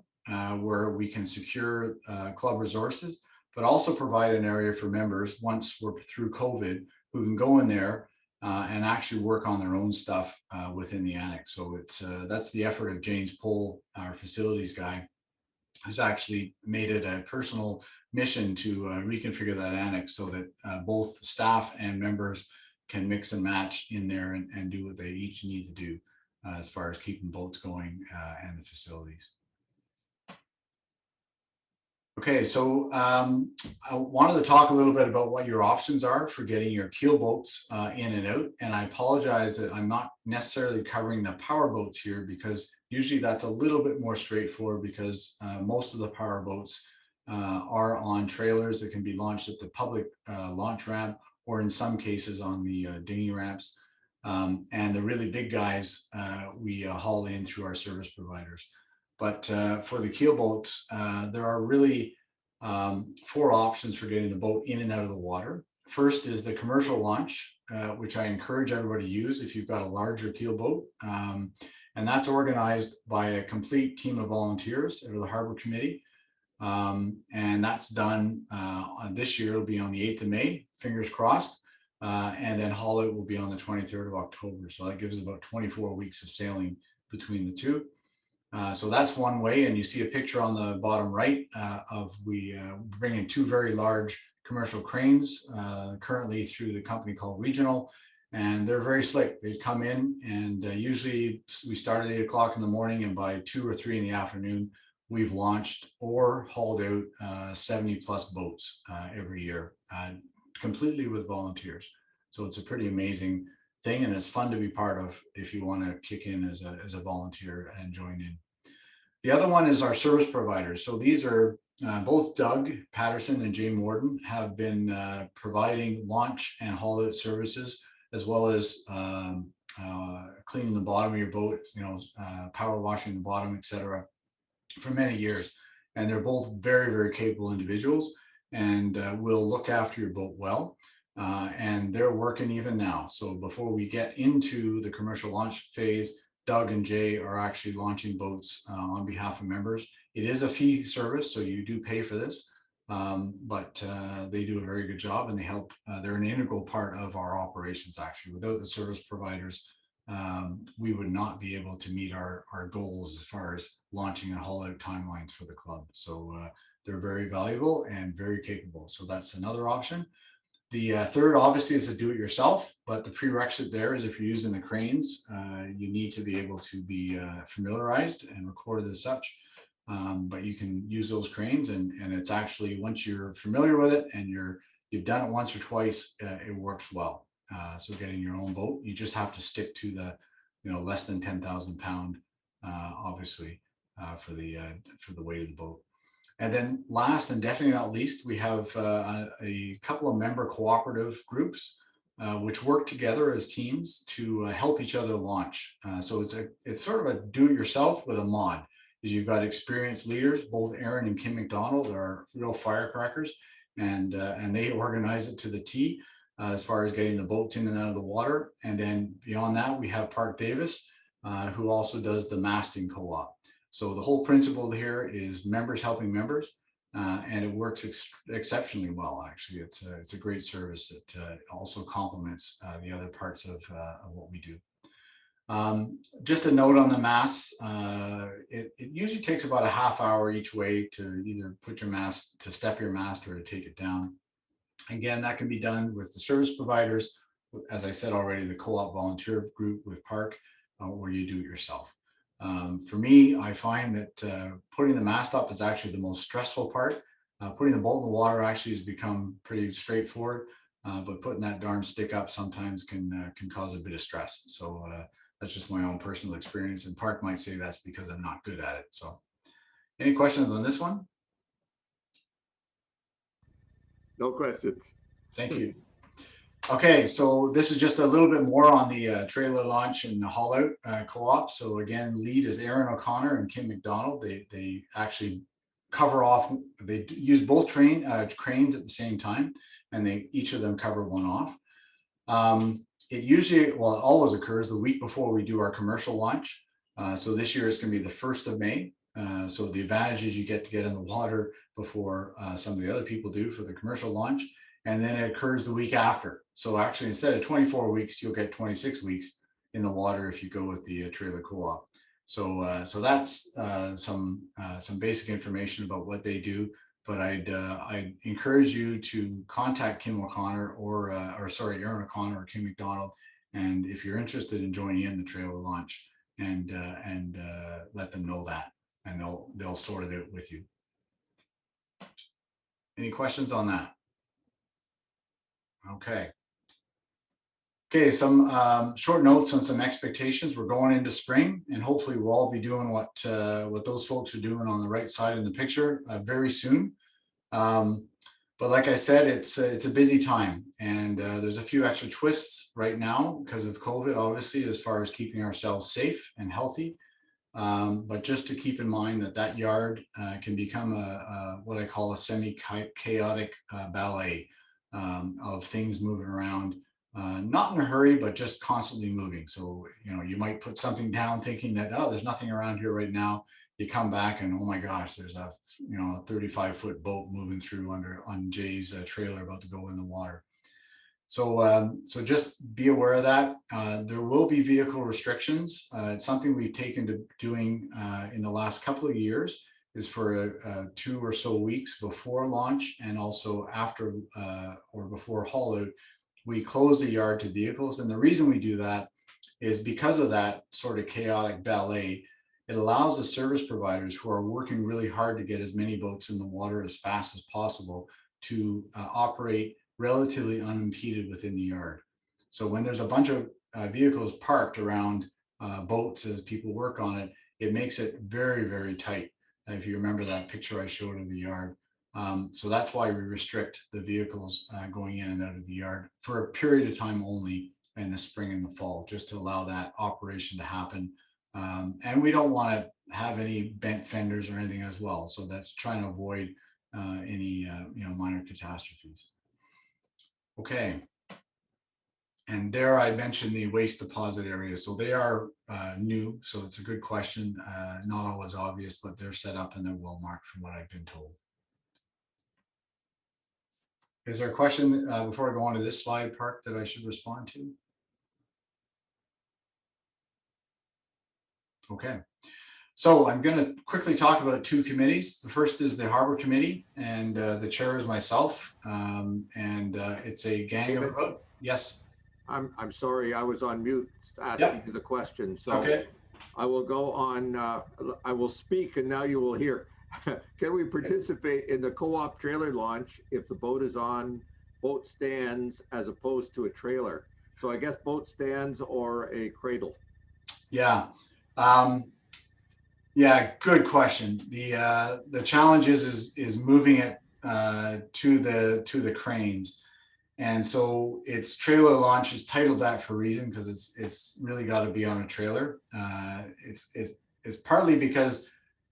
where we can secure club resources, but also provide an area for members once we're through COVID who can go in there and actually work on their own stuff within the annex. So it's that's the effort of James Pohl, our facilities guy, who's actually made it a personal mission to reconfigure that annex so that both staff and members can mix and match in there and do what they each need to do as far as keeping boats going and the facilities. Okay, so I wanted to talk a little bit about what your options are for getting your keel boats in and out. And I apologize that I'm not necessarily covering the power boats here, because usually that's a little bit more straightforward, because most of the power boats are on trailers that can be launched at the public launch ramp, or in some cases on the dinghy ramps. And the really big guys, we haul in through our service providers. But for the keel boats, there are really 4 options for getting the boat in and out of the water. First is the commercial launch, which I encourage everybody to use if you've got a larger keel boat. And that's organized by a complete team of volunteers out of the Harbor Committee. And that's done this year. It'll be on the 8th of May, fingers crossed. And then haul out will be on the 23rd of October. So that gives about 24 weeks of sailing between the two. So that's one way, and you see a picture on the bottom right of we bring in 2 very large commercial cranes currently through the company called Regional, and they're very slick. They come in, and usually we start at 8 o'clock in the morning, and by 2 or 3 in the afternoon, we've launched or hauled out 70 plus boats every year, completely with volunteers. So it's a pretty amazing thing, and it's fun to be part of if you want to kick in as a volunteer and join in. The other one is our service providers. So these are both Doug Patterson and Jay Morden have been providing launch and haul out services, as well as cleaning the bottom of your boat, power washing the bottom, etc., for many years. And they're both very, very capable individuals, and will look after your boat well. And they're working even now. So before we get into the commercial launch phase, Doug and Jay are actually launching boats on behalf of members. It is a fee service, so you do pay for this, but they do a very good job, and they help. They're an integral part of our operations, actually. Without the service providers, we would not be able to meet our goals as far as launching and haul out timelines for the club. So they're very valuable and very capable. So that's another option. The third, obviously, is to do it yourself, but the prerequisite there is if you're using the cranes, you need to be able to be familiarized and recorded as such. But you can use those cranes, and it's actually, once you're familiar with it and you've done it once or twice, it works well. So getting your own boat, you just have to stick to the less than 10,000 pound, obviously, for the weight of the boat. And then last and definitely not least, we have a couple of member cooperative groups which work together as teams to help each other launch. So it's sort of a do-it-yourself with a mod. Is you've got experienced leaders, both Aaron and Kim McDonald are real firecrackers, and they organize it to the T as far as getting the boats in and out of the water. And then beyond that, we have Park Davis, who also does the masting co-op. So the whole principle here is members helping members, and it works exceptionally well. Actually, it's a great service that also complements the other parts of what we do. Just a note on the masts, it usually takes about a half hour each way to either put your mast, to step your mast, or to take it down. Again, that can be done with the service providers, as I said already, the co-op volunteer group with Park, or you do it yourself. For me, I find that putting the mast up is actually the most stressful part. Putting the boat in the water actually has become pretty straightforward, but putting that darn stick up sometimes can cause a bit of stress. So that's just my own personal experience, and Park might say that's because I'm not good at it. So any questions on this one? No questions. Thank you. Okay, so this is just a little bit more on the trailer launch and the haul out co-op. So again, lead is Aaron O'Connor and Kim McDonald. They actually cover off, they use both cranes at the same time, and each of them cover one off. It usually, well, it always occurs the week before we do our commercial launch. So this year it's going to be the 1st of May. So the advantage is you get in the water before some of the other people do for the commercial launch. And then it occurs the week after. So actually, instead of 24 weeks, you'll get 26 weeks in the water if you go with the trailer co-op. So so that's some basic information about what they do. But I'd encourage you to contact Kim O'Connor or sorry, Aaron O'Connor or Kim McDonald, and if you're interested in joining in the trailer launch, and let them know that, and they'll sort it out with you. Any questions on that? Okay. Okay, some short notes on some expectations. We're going into spring, and hopefully we'll all be doing what those folks are doing on the right side in the picture very soon. But like I said, it's a busy time, and there's a few extra twists right now because of COVID, obviously, as far as keeping ourselves safe and healthy. But just to keep in mind that yard can become what I call a semi-chaotic ballet of things moving around. Not in a hurry, but just constantly moving. So, you might put something down thinking that, oh, there's nothing around here right now. You come back and, oh my gosh, there's a 35-foot boat moving through on Jay's trailer about to go in the water. So, so just be aware of that. There will be vehicle restrictions. It's something we've taken to doing in the last couple of years, is for 2 or so weeks before launch and also after or before haul out. We close the yard to vehicles, and the reason we do that is because of that sort of chaotic ballet. It allows the service providers who are working really hard to get as many boats in the water as fast as possible to operate relatively unimpeded within the yard. So when there's a bunch of vehicles parked around boats as people work on it, it makes it very, very tight. If you remember that picture I showed of the yard. So that's why we restrict the vehicles going in and out of the yard for a period of time only in the spring and the fall, just to allow that operation to happen. And we don't want to have any bent fenders or anything as well. So that's trying to avoid any minor catastrophes. Okay. And there I mentioned the waste deposit areas. So they are new. So it's a good question. Not always obvious, but they're set up and they're well marked from what I've been told. Is there a question before I go on to this slide, Park, that I should respond to? Okay. So I'm going to quickly talk about 2 committees. The first is the Harbor Committee, and the chair is myself. It's a gang of about, yes. I'm sorry, I was on mute asking you the question. So okay. I will go on, I will speak and now you will hear. Can we participate in the co-op trailer launch if the boat is on boat stands as opposed to a trailer? So I guess boat stands or a cradle. Yeah. Yeah, good question. The challenge is moving it to the cranes. And so its trailer launch is titled that for a reason, because it's really got to be on a trailer. It's partly because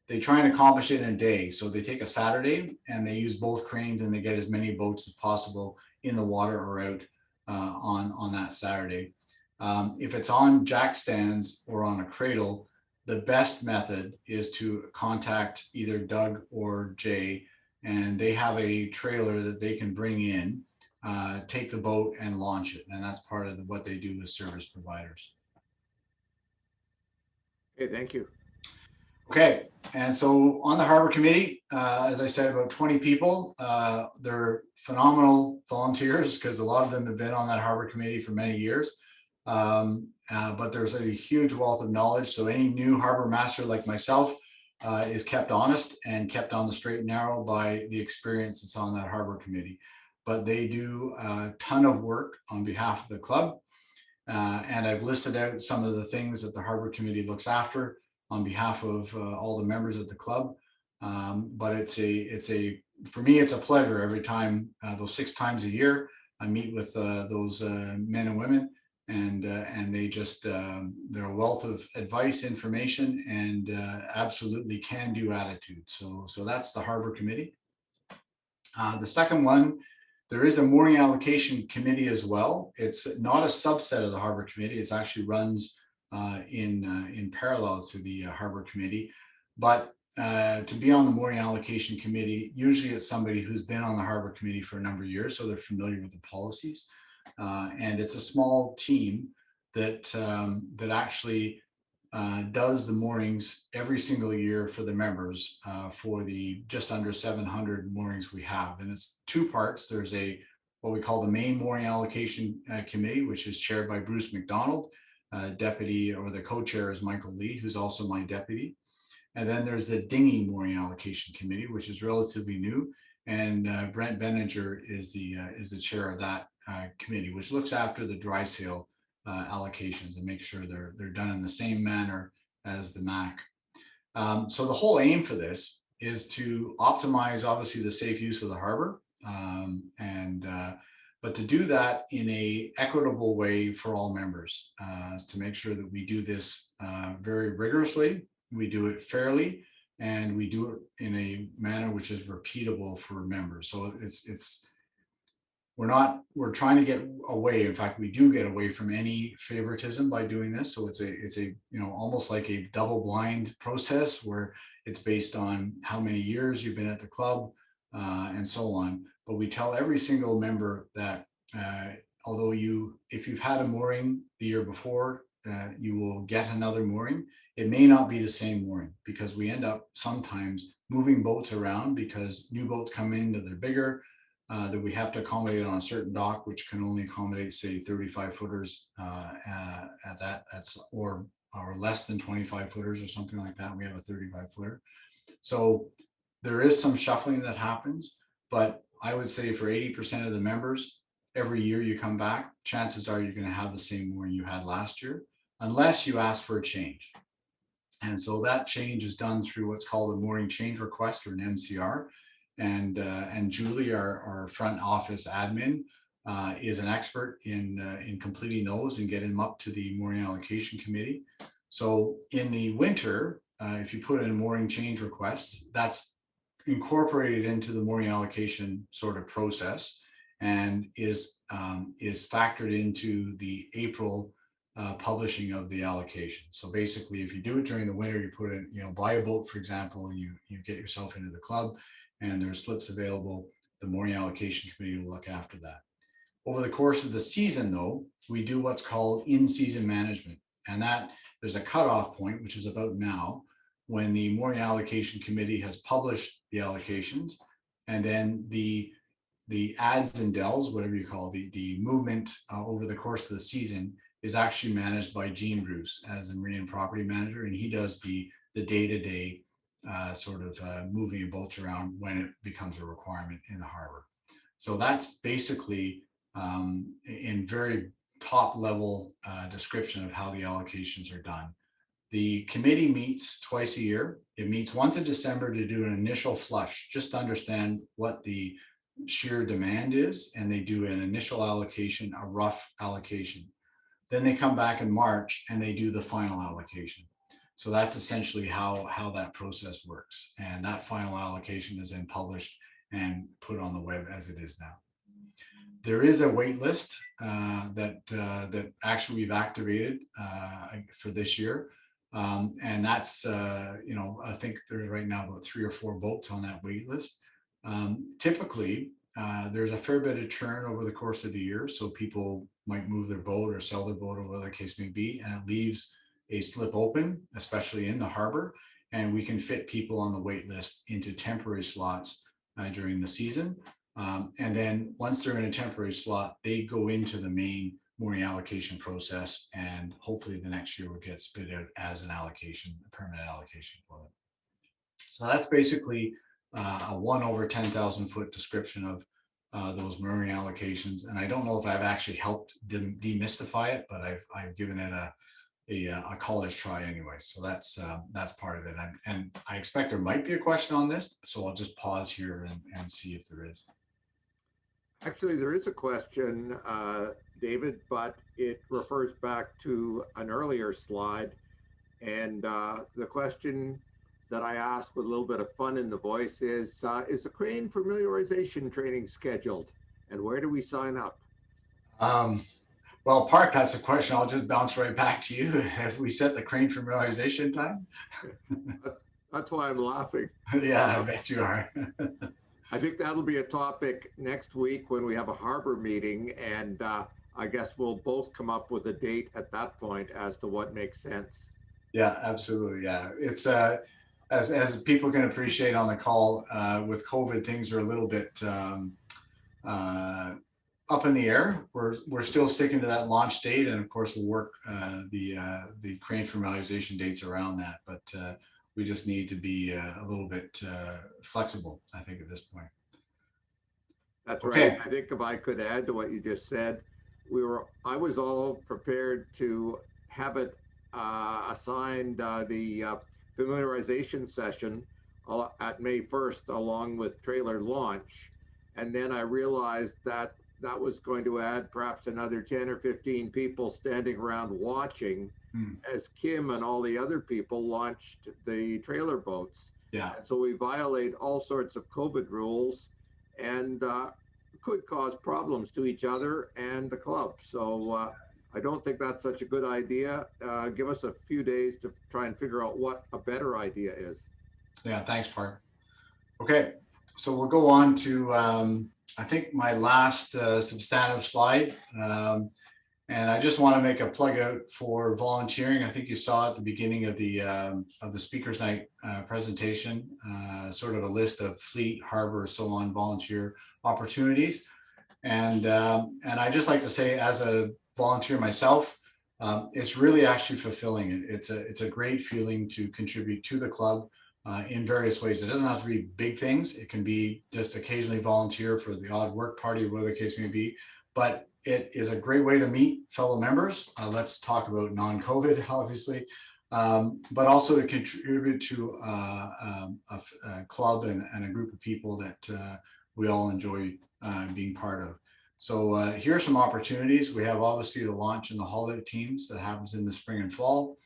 they try and accomplish it in a day. So they take a Saturday and they use both cranes and they get as many boats as possible in the water or out on that Saturday. If it's on jack stands or on a cradle, the best method is to contact either Doug or Jay, and they have a trailer that they can bring in, take the boat and launch it. And that's part of what they do with service providers. Okay, thank you. Okay, and so on the Harbor Committee, as I said, about 20 people. They're phenomenal volunteers because a lot of them have been on that Harbor Committee for many years. But there's a huge wealth of knowledge. So any new harbor master like myself is kept honest and kept on the straight and narrow by the experience that's on that Harbor Committee. But they do a ton of work on behalf of the club. And I've listed out some of the things that the Harbor Committee looks after on behalf of all the members of the club. But for me, it's a pleasure every time, those 6 times a year, I meet with those men and women, and they just, they're a wealth of advice, information, and absolutely can-do attitude. So that's the Harbor Committee. The second one, there is a mooring allocation committee as well. It's not a subset of the Harbor Committee. It actually runs in parallel to the Harbor Committee, but to be on the mooring allocation committee, usually it's somebody who's been on the harbor committee for a number of years, so they're familiar with the policies. And it's a small team that that actually does the moorings every single year for the members for the just under 700 moorings we have. And it's two parts. There's what we call the main mooring allocation committee, which is chaired by Bruce McDonald. Deputy, or the co-chair, is Michael Lee, who's also my deputy. And then there's the dinghy mooring allocation committee, which is relatively new. And Brent Benninger is the chair of that committee, which looks after the dry sail allocations and make sure they're done in the same manner as the MAC. So the whole aim for this is to optimize, obviously, the safe use of the harbor, but to do that in a equitable way for all members, to make sure that we do this very rigorously, we do it fairly, and we do it in a manner which is repeatable for members. So we're trying to get away. In fact, we do get away from any favoritism by doing this. So it's a almost like a double blind process where it's based on how many years you've been at the club and so on. But we tell every single member that although if you've had a mooring the year before, you will get another mooring. It may not be the same mooring, because we end up sometimes moving boats around because new boats come in that they're bigger, that we have to accommodate on a certain dock, which can only accommodate, say, 35 footers at that, or less than 25 footers or something like that. We have a 35 footer. So there is some shuffling that happens, but I would say for 80% of the members, every year you come back, chances are you're going to have the same mooring you had last year, unless you ask for a change. And so that change is done through what's called a mooring change request, or an MCR. And Julie, our front office admin, is an expert in completing those and getting them up to the mooring allocation committee. So in the winter, if you put in a mooring change request, that's incorporated into the mooring allocation sort of process, and is factored into the April publishing of the allocation. So basically, if you do it during the winter, you put in, buy a boat, for example, and you get yourself into the club, and there's slips available, the mooring allocation committee will look after that. Over the course of the season, though, we do what's called in-season management, and that there's a cutoff point, which is about now, when the mooring allocation committee has published the allocations, and then the ads and dells, whatever you call the movement over the course of the season, is actually managed by Gene Bruce as the marine property manager, and he does the day-to-day moving boats around when it becomes a requirement in the harbor. So that's basically in very top level description of how the allocations are done. The committee meets twice a year. It meets once in December to do an initial flush, just to understand what the sheer demand is, and they do an initial allocation, a rough allocation. Then they come back in March and they do the final allocation. So that's essentially how that process works. And that final allocation is then published and put on the web as it is now. There is a wait list that actually we've activated for this year. And that's, I think there's right now about 3 or 4 boats on that wait list. Typically, there's a fair bit of churn over the course of the year. So people might move their boat or sell their boat, or whatever the case may be, and it leaves a slip open, especially in the harbor. And we can fit people on the wait list into temporary slots during the season. And then once they're in a temporary slot, they go into the main mooring allocation process, and hopefully the next year will get spit out as an allocation, a permanent allocation for them. So that's basically a 1/10,000 foot description of those mooring allocations. And I don't know if I've actually helped demystify it, but I've given it a college try anyway. So that's part of it. And I expect there might be a question on this, so I'll just pause here and see if there is. Actually, there is a question, David, but it refers back to an earlier slide. And the question that I asked with a little bit of fun in the voice is the crane familiarization training scheduled? And where do we sign up? Well, Park, that's a question I'll just bounce right back to you. Have we set the crane familiarization time? That's why I'm laughing. Yeah, I bet you are. I think that'll be a topic next week when we have a harbor meeting, and I guess we'll both come up with a date at that point as to what makes sense. Yeah, absolutely. Yeah, it's as people can appreciate on the call, with COVID, things are a little bit uh, up in the air. We're still sticking to that launch date, and of course we'll work the crane familiarization dates around that. But we just need to be a little bit flexible, I think, at this point. That's right. Okay. I think if I could add to what you just said, I was all prepared to have it assigned the familiarization session at May 1st along with trailer launch. And then I realized that that was going to add perhaps another 10 or 15 people standing around watching as Kim and all the other people launched the trailer boats. Yeah. And so we violate all sorts of COVID rules and could cause problems to each other and the club. So I don't think that's such a good idea. Give us a few days to try and figure out what a better idea is. Yeah, thanks, Park. Okay, so we'll go on to, I think, my last substantive slide. And I just want to make a plug out for volunteering. I think you saw at the beginning of the Speakers Night presentation, sort of a list of fleet, harbor, so on, volunteer opportunities. And I just like to say, as a volunteer myself, it's really actually fulfilling. It's a great feeling to contribute to the club in various ways. It doesn't have to be big things. It can be just occasionally volunteer for the odd work party, or whatever the case may be. But it is a great way to meet fellow members. Let's talk about non-COVID, obviously, but also to contribute to a club and a group of people that we all enjoy being part of. So here are some opportunities. We have obviously the launch and the holiday teams that happens in the spring and fall.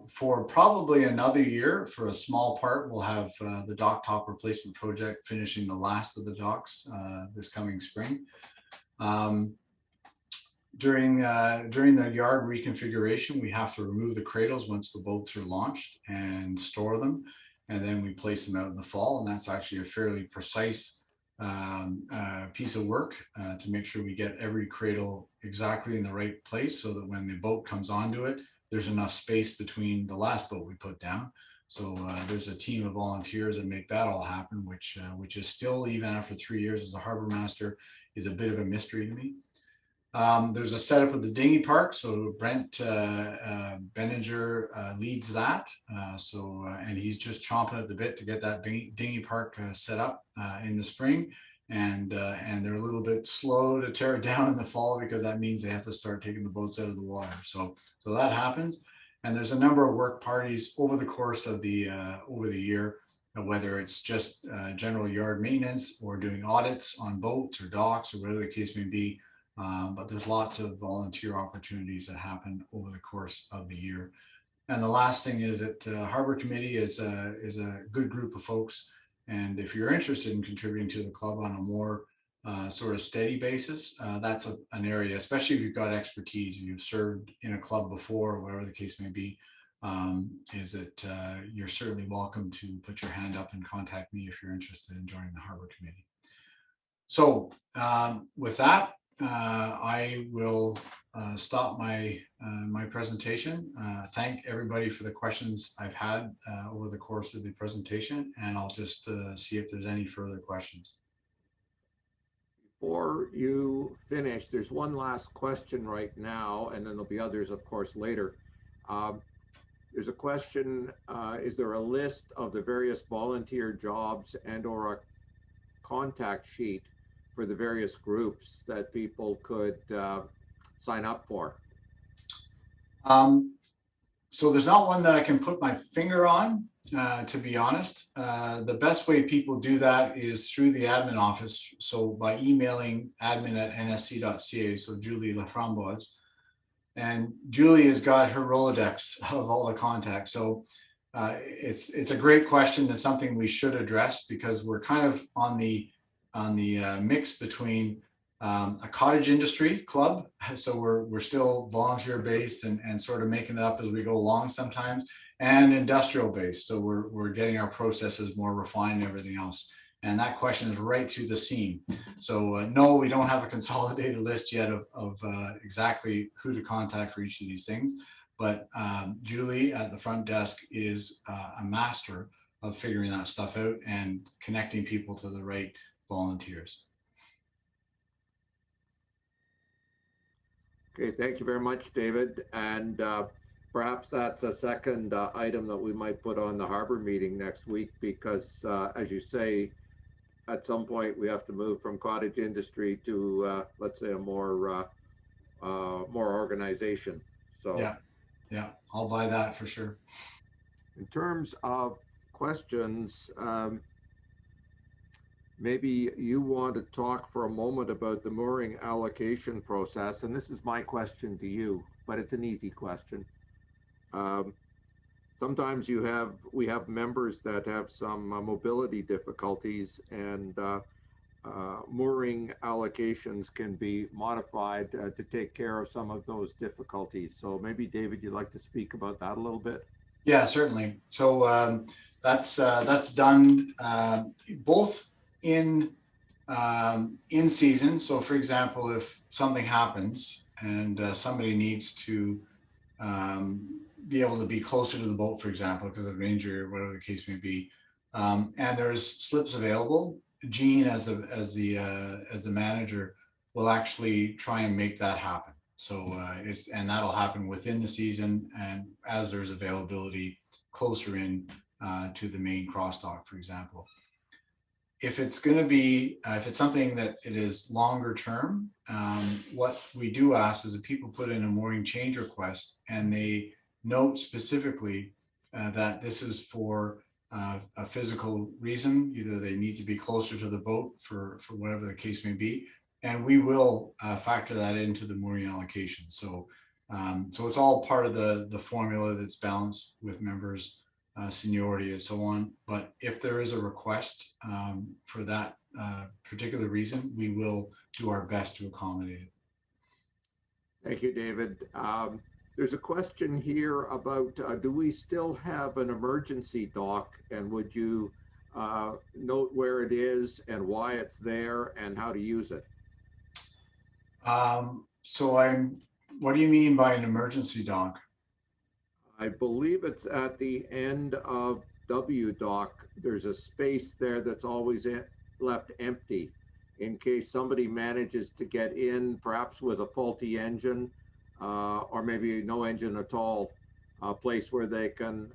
For probably another year, for a small part, we'll have the dock top replacement project finishing the last of the docks this coming spring. During the yard reconfiguration, we have to remove the cradles once the boats are launched and store them, and then we place them out in the fall. And that's actually a fairly precise piece of work to make sure we get every cradle exactly in the right place, so that when the boat comes onto it, there's enough space between the last boat we put down. So there's a team of volunteers that make that all happen, which is still, even after 3 years as a harbor master, is a bit of a mystery to me. There's a setup of the dinghy park. So Brent Benninger leads that. And he's just chomping at the bit to get that dinghy park set up in the spring. And they're a little bit slow to tear it down in the fall, because that means they have to start taking the boats out of the water. So that happens. And there's a number of work parties over the course of the year, whether it's just general yard maintenance or doing audits on boats or docks or whatever the case may be. But there's lots of volunteer opportunities that happen over the course of the year. And the last thing is that Harbor Committee is a good group of folks. And if you're interested in contributing to the club on a more sort of steady basis, that's an area, especially if you've got expertise, you've served in a club before, or whatever the case may be, is that you're certainly welcome to put your hand up and contact me if you're interested in joining the Harbor Committee. So with that, I will stop my presentation. Thank everybody for the questions I've had over the course of the presentation, and I'll just see if there's any further questions. Before you finish, there's one last question right now, and then there'll be others, of course, later. There's a question, is there a list of the various volunteer jobs and/or a contact sheet for the various groups that people could sign up for? So there's not one that I can put my finger on, to be honest. The best way people do that is through the admin office. So by emailing admin@nsc.ca, so Julie Laframboise. And Julie has got her Rolodex of all the contacts. So it's a great question. It's something we should address, because we're kind of on the mix between a cottage industry club. So we're still volunteer based and sort of making it up as we go along sometimes, and industrial based. So we're getting our processes more refined and everything else. And that question is right through the seam. So no, we don't have a consolidated list yet of exactly who to contact for each of these things. But Julie at the front desk is a master of figuring that stuff out and connecting people to the right volunteers. Okay, thank you very much, David. And perhaps that's a second item that we might put on the harbor meeting next week, because as you say, at some point we have to move from cottage industry to let's say a more organization. So yeah, I'll buy that for sure. in terms of questions, maybe you want to talk for a moment about the mooring allocation process. And this is my question to you, but it's an easy question. Sometimes we have members that have some mobility difficulties, and mooring allocations can be modified to take care of some of those difficulties. So maybe David, you'd like to speak about that a little bit? Yeah, certainly. So that's done both in season. So for example, if something happens and somebody needs to be able to be closer to the boat, for example, because of an injury or whatever the case may be, and there's slips available, Gene as the manager will actually try and make that happen. So and that'll happen within the season, and as there's availability closer in to the main crossdock, for example. If it's going to be, if it's something that it is longer term, what we do ask is that people put in a mooring change request, and they note specifically that this is for a physical reason. Either they need to be closer to the boat for whatever the case may be, and we will factor that into the mooring allocation. So so it's all part of the formula that's balanced with members' seniority and so on. But if there is a request for that particular reason, we will do our best to accommodate it. Thank you, David. There's a question here about do we still have an emergency dock, and would you note where it is and why it's there and how to use it? What do you mean by an emergency dock? I believe it's at the end of W dock. There's a space there that's always left empty in case somebody manages to get in, perhaps with a faulty engine, or maybe no engine at all, a place where they can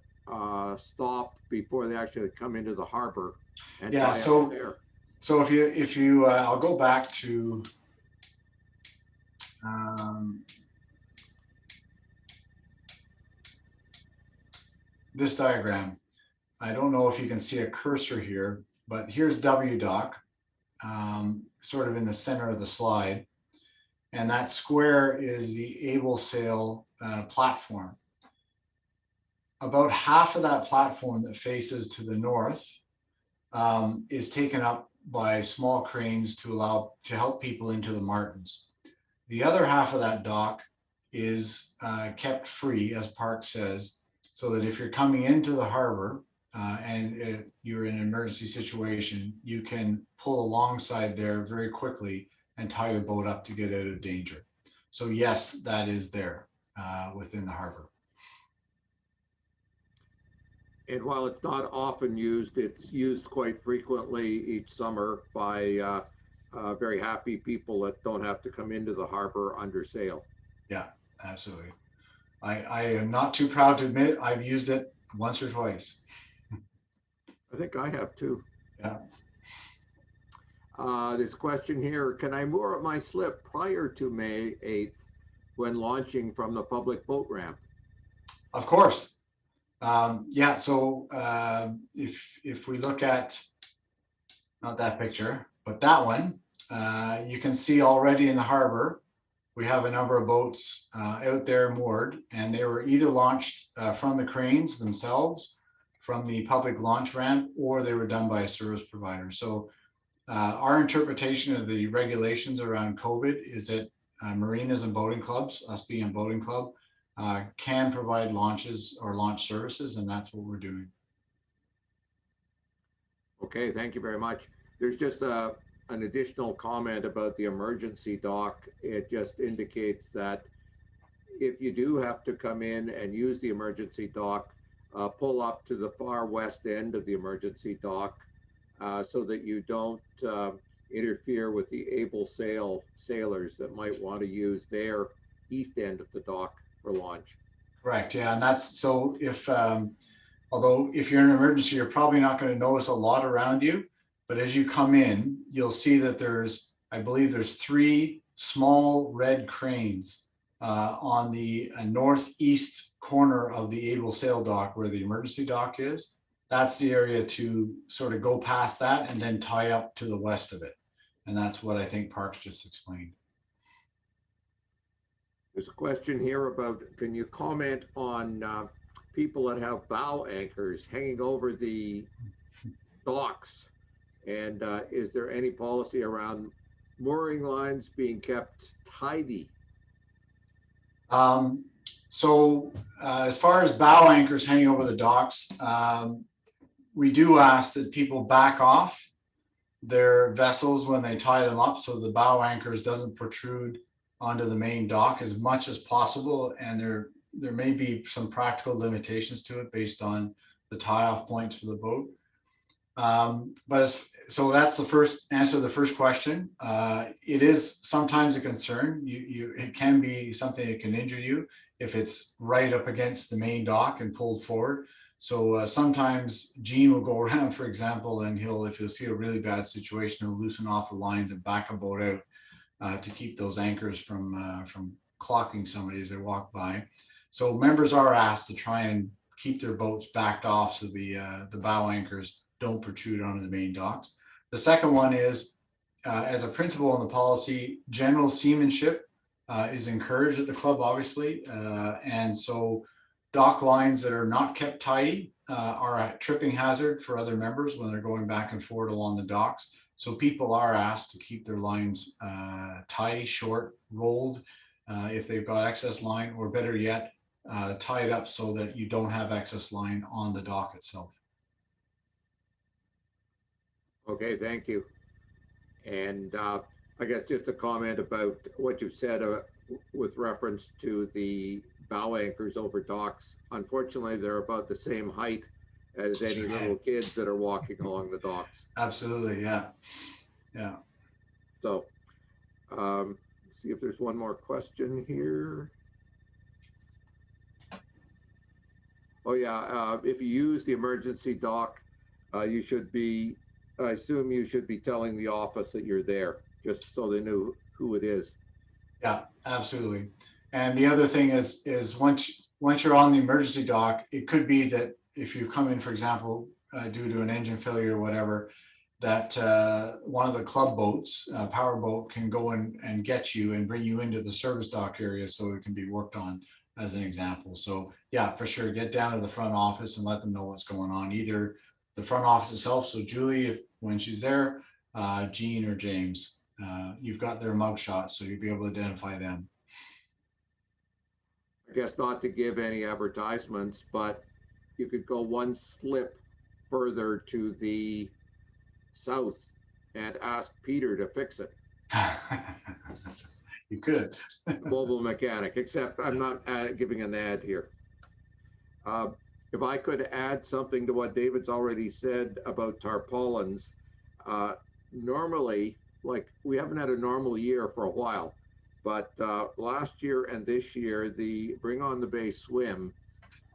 stop before they actually come into the harbor and tie up there. So if you I'll go back to this diagram. I don't know if you can see a cursor here, but here's W dock, sort of in the center of the slide. And that square is the able sail platform. About half of that platform that faces to the north is taken up by small cranes to help people into the Martins. The other half of that dock is kept free, as Park says, so that if you're coming into the harbor and if you're in an emergency situation, you can pull alongside there very quickly and tie your boat up to get out of danger. So yes, that is there within the harbor. And while it's not often used, it's used quite frequently each summer by very happy people that don't have to come into the harbor under sail. Yeah, absolutely. I am not too proud to admit I've used it once or twice. I think I have too. Yeah. There's a question here. Can I moor at my slip prior to May 8th when launching from the public boat ramp? Of course. Yeah, so if we look at, not that picture, but that one, you can see already in the harbor, we have a number of boats out there moored, and they were either launched from the cranes themselves, from the public launch ramp, or they were done by a service provider. So Our interpretation of the regulations around COVID is that marinas and boating clubs, us being a boating club, can provide launches or launch services, and that's what we're doing. Okay, thank you very much. There's just an additional comment about the emergency dock. It just indicates that if you do have to come in and use the emergency dock, pull up to the far west end of the emergency dock so that you don't interfere with the able sailors that might want to use their east end of the dock for launch. Correct. Yeah, and that's so if although if you're in an emergency, you're probably not going to notice a lot around you, but as you come in, you'll see that I believe there's 3 small red cranes on the northeast corner of the able sail dock where the emergency dock is. That's the area to sort of go past that and then tie up to the west of it. And that's what I think Parks just explained. There's a question here about, can you comment on people that have bow anchors hanging over the docks? And is there any policy around mooring lines being kept tidy? As far as bow anchors hanging over the docks, we do ask that people back off their vessels when they tie them up so the bow anchors doesn't protrude onto the main dock as much as possible. And there may be some practical limitations to it based on the tie-off points for the boat. So that's the first answer to the first question. It is sometimes a concern. It can be something that can injure you if it's right up against the main dock and pulled forward. So sometimes Gene will go around, for example, and if he'll see a really bad situation, he'll loosen off the lines and back a boat out to keep those anchors from clocking somebody as they walk by. So members are asked to try and keep their boats backed off so the bow anchors don't protrude onto the main docks. The second one is, as a principle in the policy, general seamanship is encouraged at the club, obviously. And so dock lines that are not kept tidy are a tripping hazard for other members when they're going back and forth along the docks. So people are asked to keep their lines tidy, short, rolled, if they've got excess line, or better yet, tie it up so that you don't have excess line on the dock itself. Okay, thank you. And I guess just a comment about what you said with reference to the bow anchors over docks. Unfortunately, they're about the same height as any little kids that are walking along the docks. Absolutely, yeah. Yeah. So, see if there's one more question here. Oh yeah, if you use the emergency dock, you should be, I assume you should be telling the office that you're there, just so they know who it is. Yeah, absolutely. And the other thing is once you're on the emergency dock, it could be that if you come in, for example, due to an engine failure or whatever, that one of the club boats, power boat, can go in and get you and bring you into the service dock area so it can be worked on, as an example. So yeah, for sure, get down to the front office and let them know what's going on. Either the front office itself, so Julie, when she's there, Gene or James, you've got their mug shots, so you'll be able to identify them. I guess not to give any advertisements, but you could go one slip further to the south and ask Peter to fix it. You could. Mobile mechanic, except I'm not giving an ad here. If I could add something to what David's already said about tarpaulins, normally, like, we haven't had a normal year for a while, but last year and this year, the Bring on the Bay swim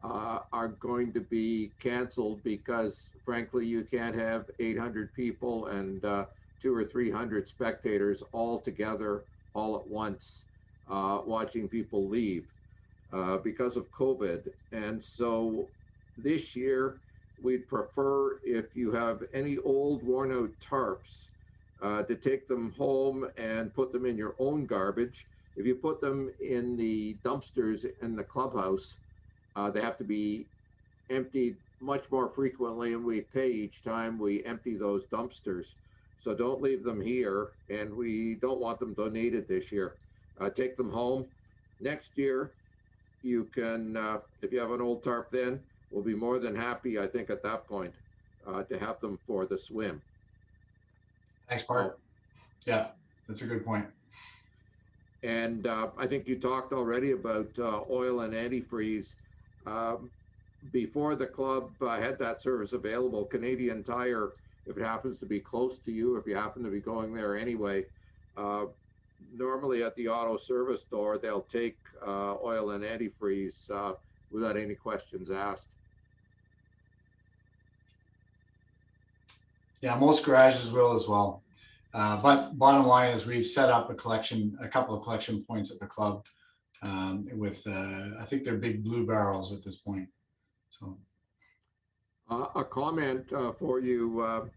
are going to be canceled because, frankly, you can't have 800 people and 200 or 300 spectators all together all at once watching people leave because of COVID. And so this year, we'd prefer, if you have any old worn out tarps, to take them home and put them in your own garbage. If you put them in the dumpsters in the clubhouse, they have to be emptied much more frequently, and we pay each time we empty those dumpsters. So don't leave them here, and we don't want them donated this year. Take them home. Next year, you can, if you have an old tarp then, we'll be more than happy, I think, at that point, to have them for the swim. Thanks, Park. Yeah, that's a good point. And I think you talked already about oil and antifreeze. Before the club had that service available, Canadian Tire, if it happens to be close to you, if you happen to be going there anyway, normally at the auto service store, they'll take oil and antifreeze without any questions asked. Yeah, most garages will as well. But bottom line is we've set up a couple of collection points at the club with, I think they're big blue barrels at this point. So, a comment for you,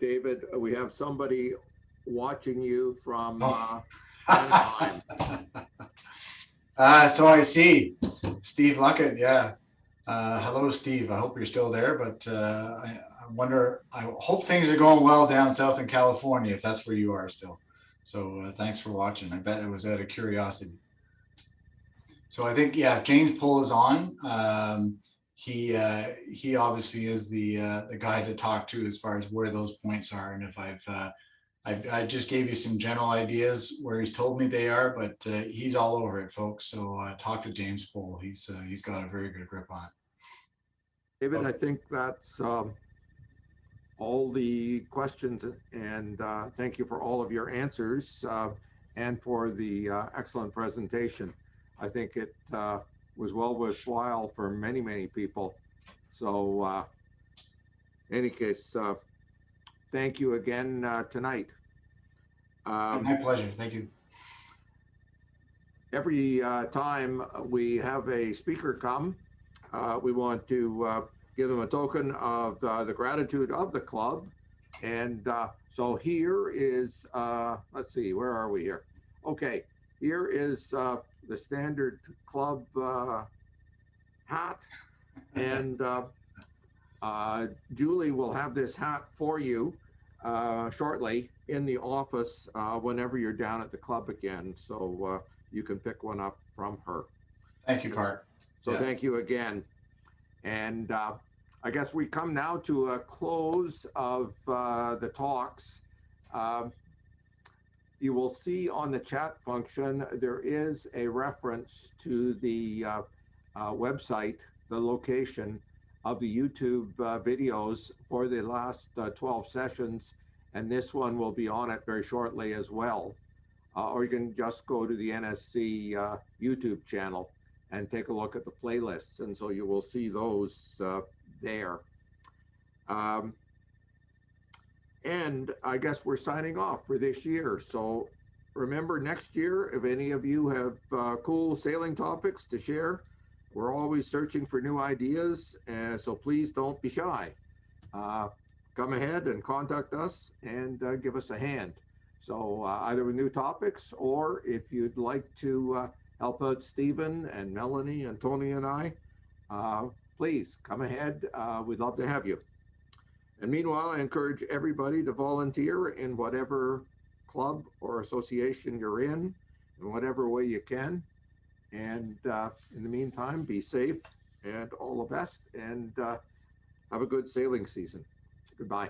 David. We have somebody watching you from Anaheim. So I see Steve Luckett. Yeah. Hello, Steve. I hope you're still there, but I hope things are going well down south in California, if that's where you are still. So thanks for watching. I bet it was out of curiosity. So I think, yeah, James Pohl is on. He obviously is the guy to talk to as far as where those points are. And if I just gave you some general ideas where he's told me they are, but he's all over it, folks. So talk to James Pohl. He's got a very good grip on it. David, I think that's all the questions, and thank you for all of your answers and for the excellent presentation. I think it was well worthwhile for many, many people. So any case, thank you again tonight. My pleasure. Thank you. Every time we have a speaker come, we want to give them a token of the gratitude of the club. And so here is, let's see, where are we here? Okay, here is the standard club hat. And Julie will have this hat for you shortly in the office whenever you're down at the club again. So you can pick one up from her. Thank you, Park. So yeah. Thank you again. And I guess we come now to a close of the talks. You will see on the chat function, there is a reference to the website, the location of the YouTube videos for the last 12 sessions. And this one will be on it very shortly as well. Or you can just go to the NSC YouTube channel and take a look at the playlists. And so you will see those there. And I guess we're signing off for this year. So remember, next year, if any of you have cool sailing topics to share, we're always searching for new ideas. And so please don't be shy. Come ahead and contact us and give us a hand. So either with new topics, or if you'd like to help out Stephen and Melanie and Tony and I, please come ahead. We'd love to have you. And meanwhile, I encourage everybody to volunteer in whatever club or association you're in whatever way you can. And in the meantime, be safe and all the best, and have a good sailing season. Goodbye.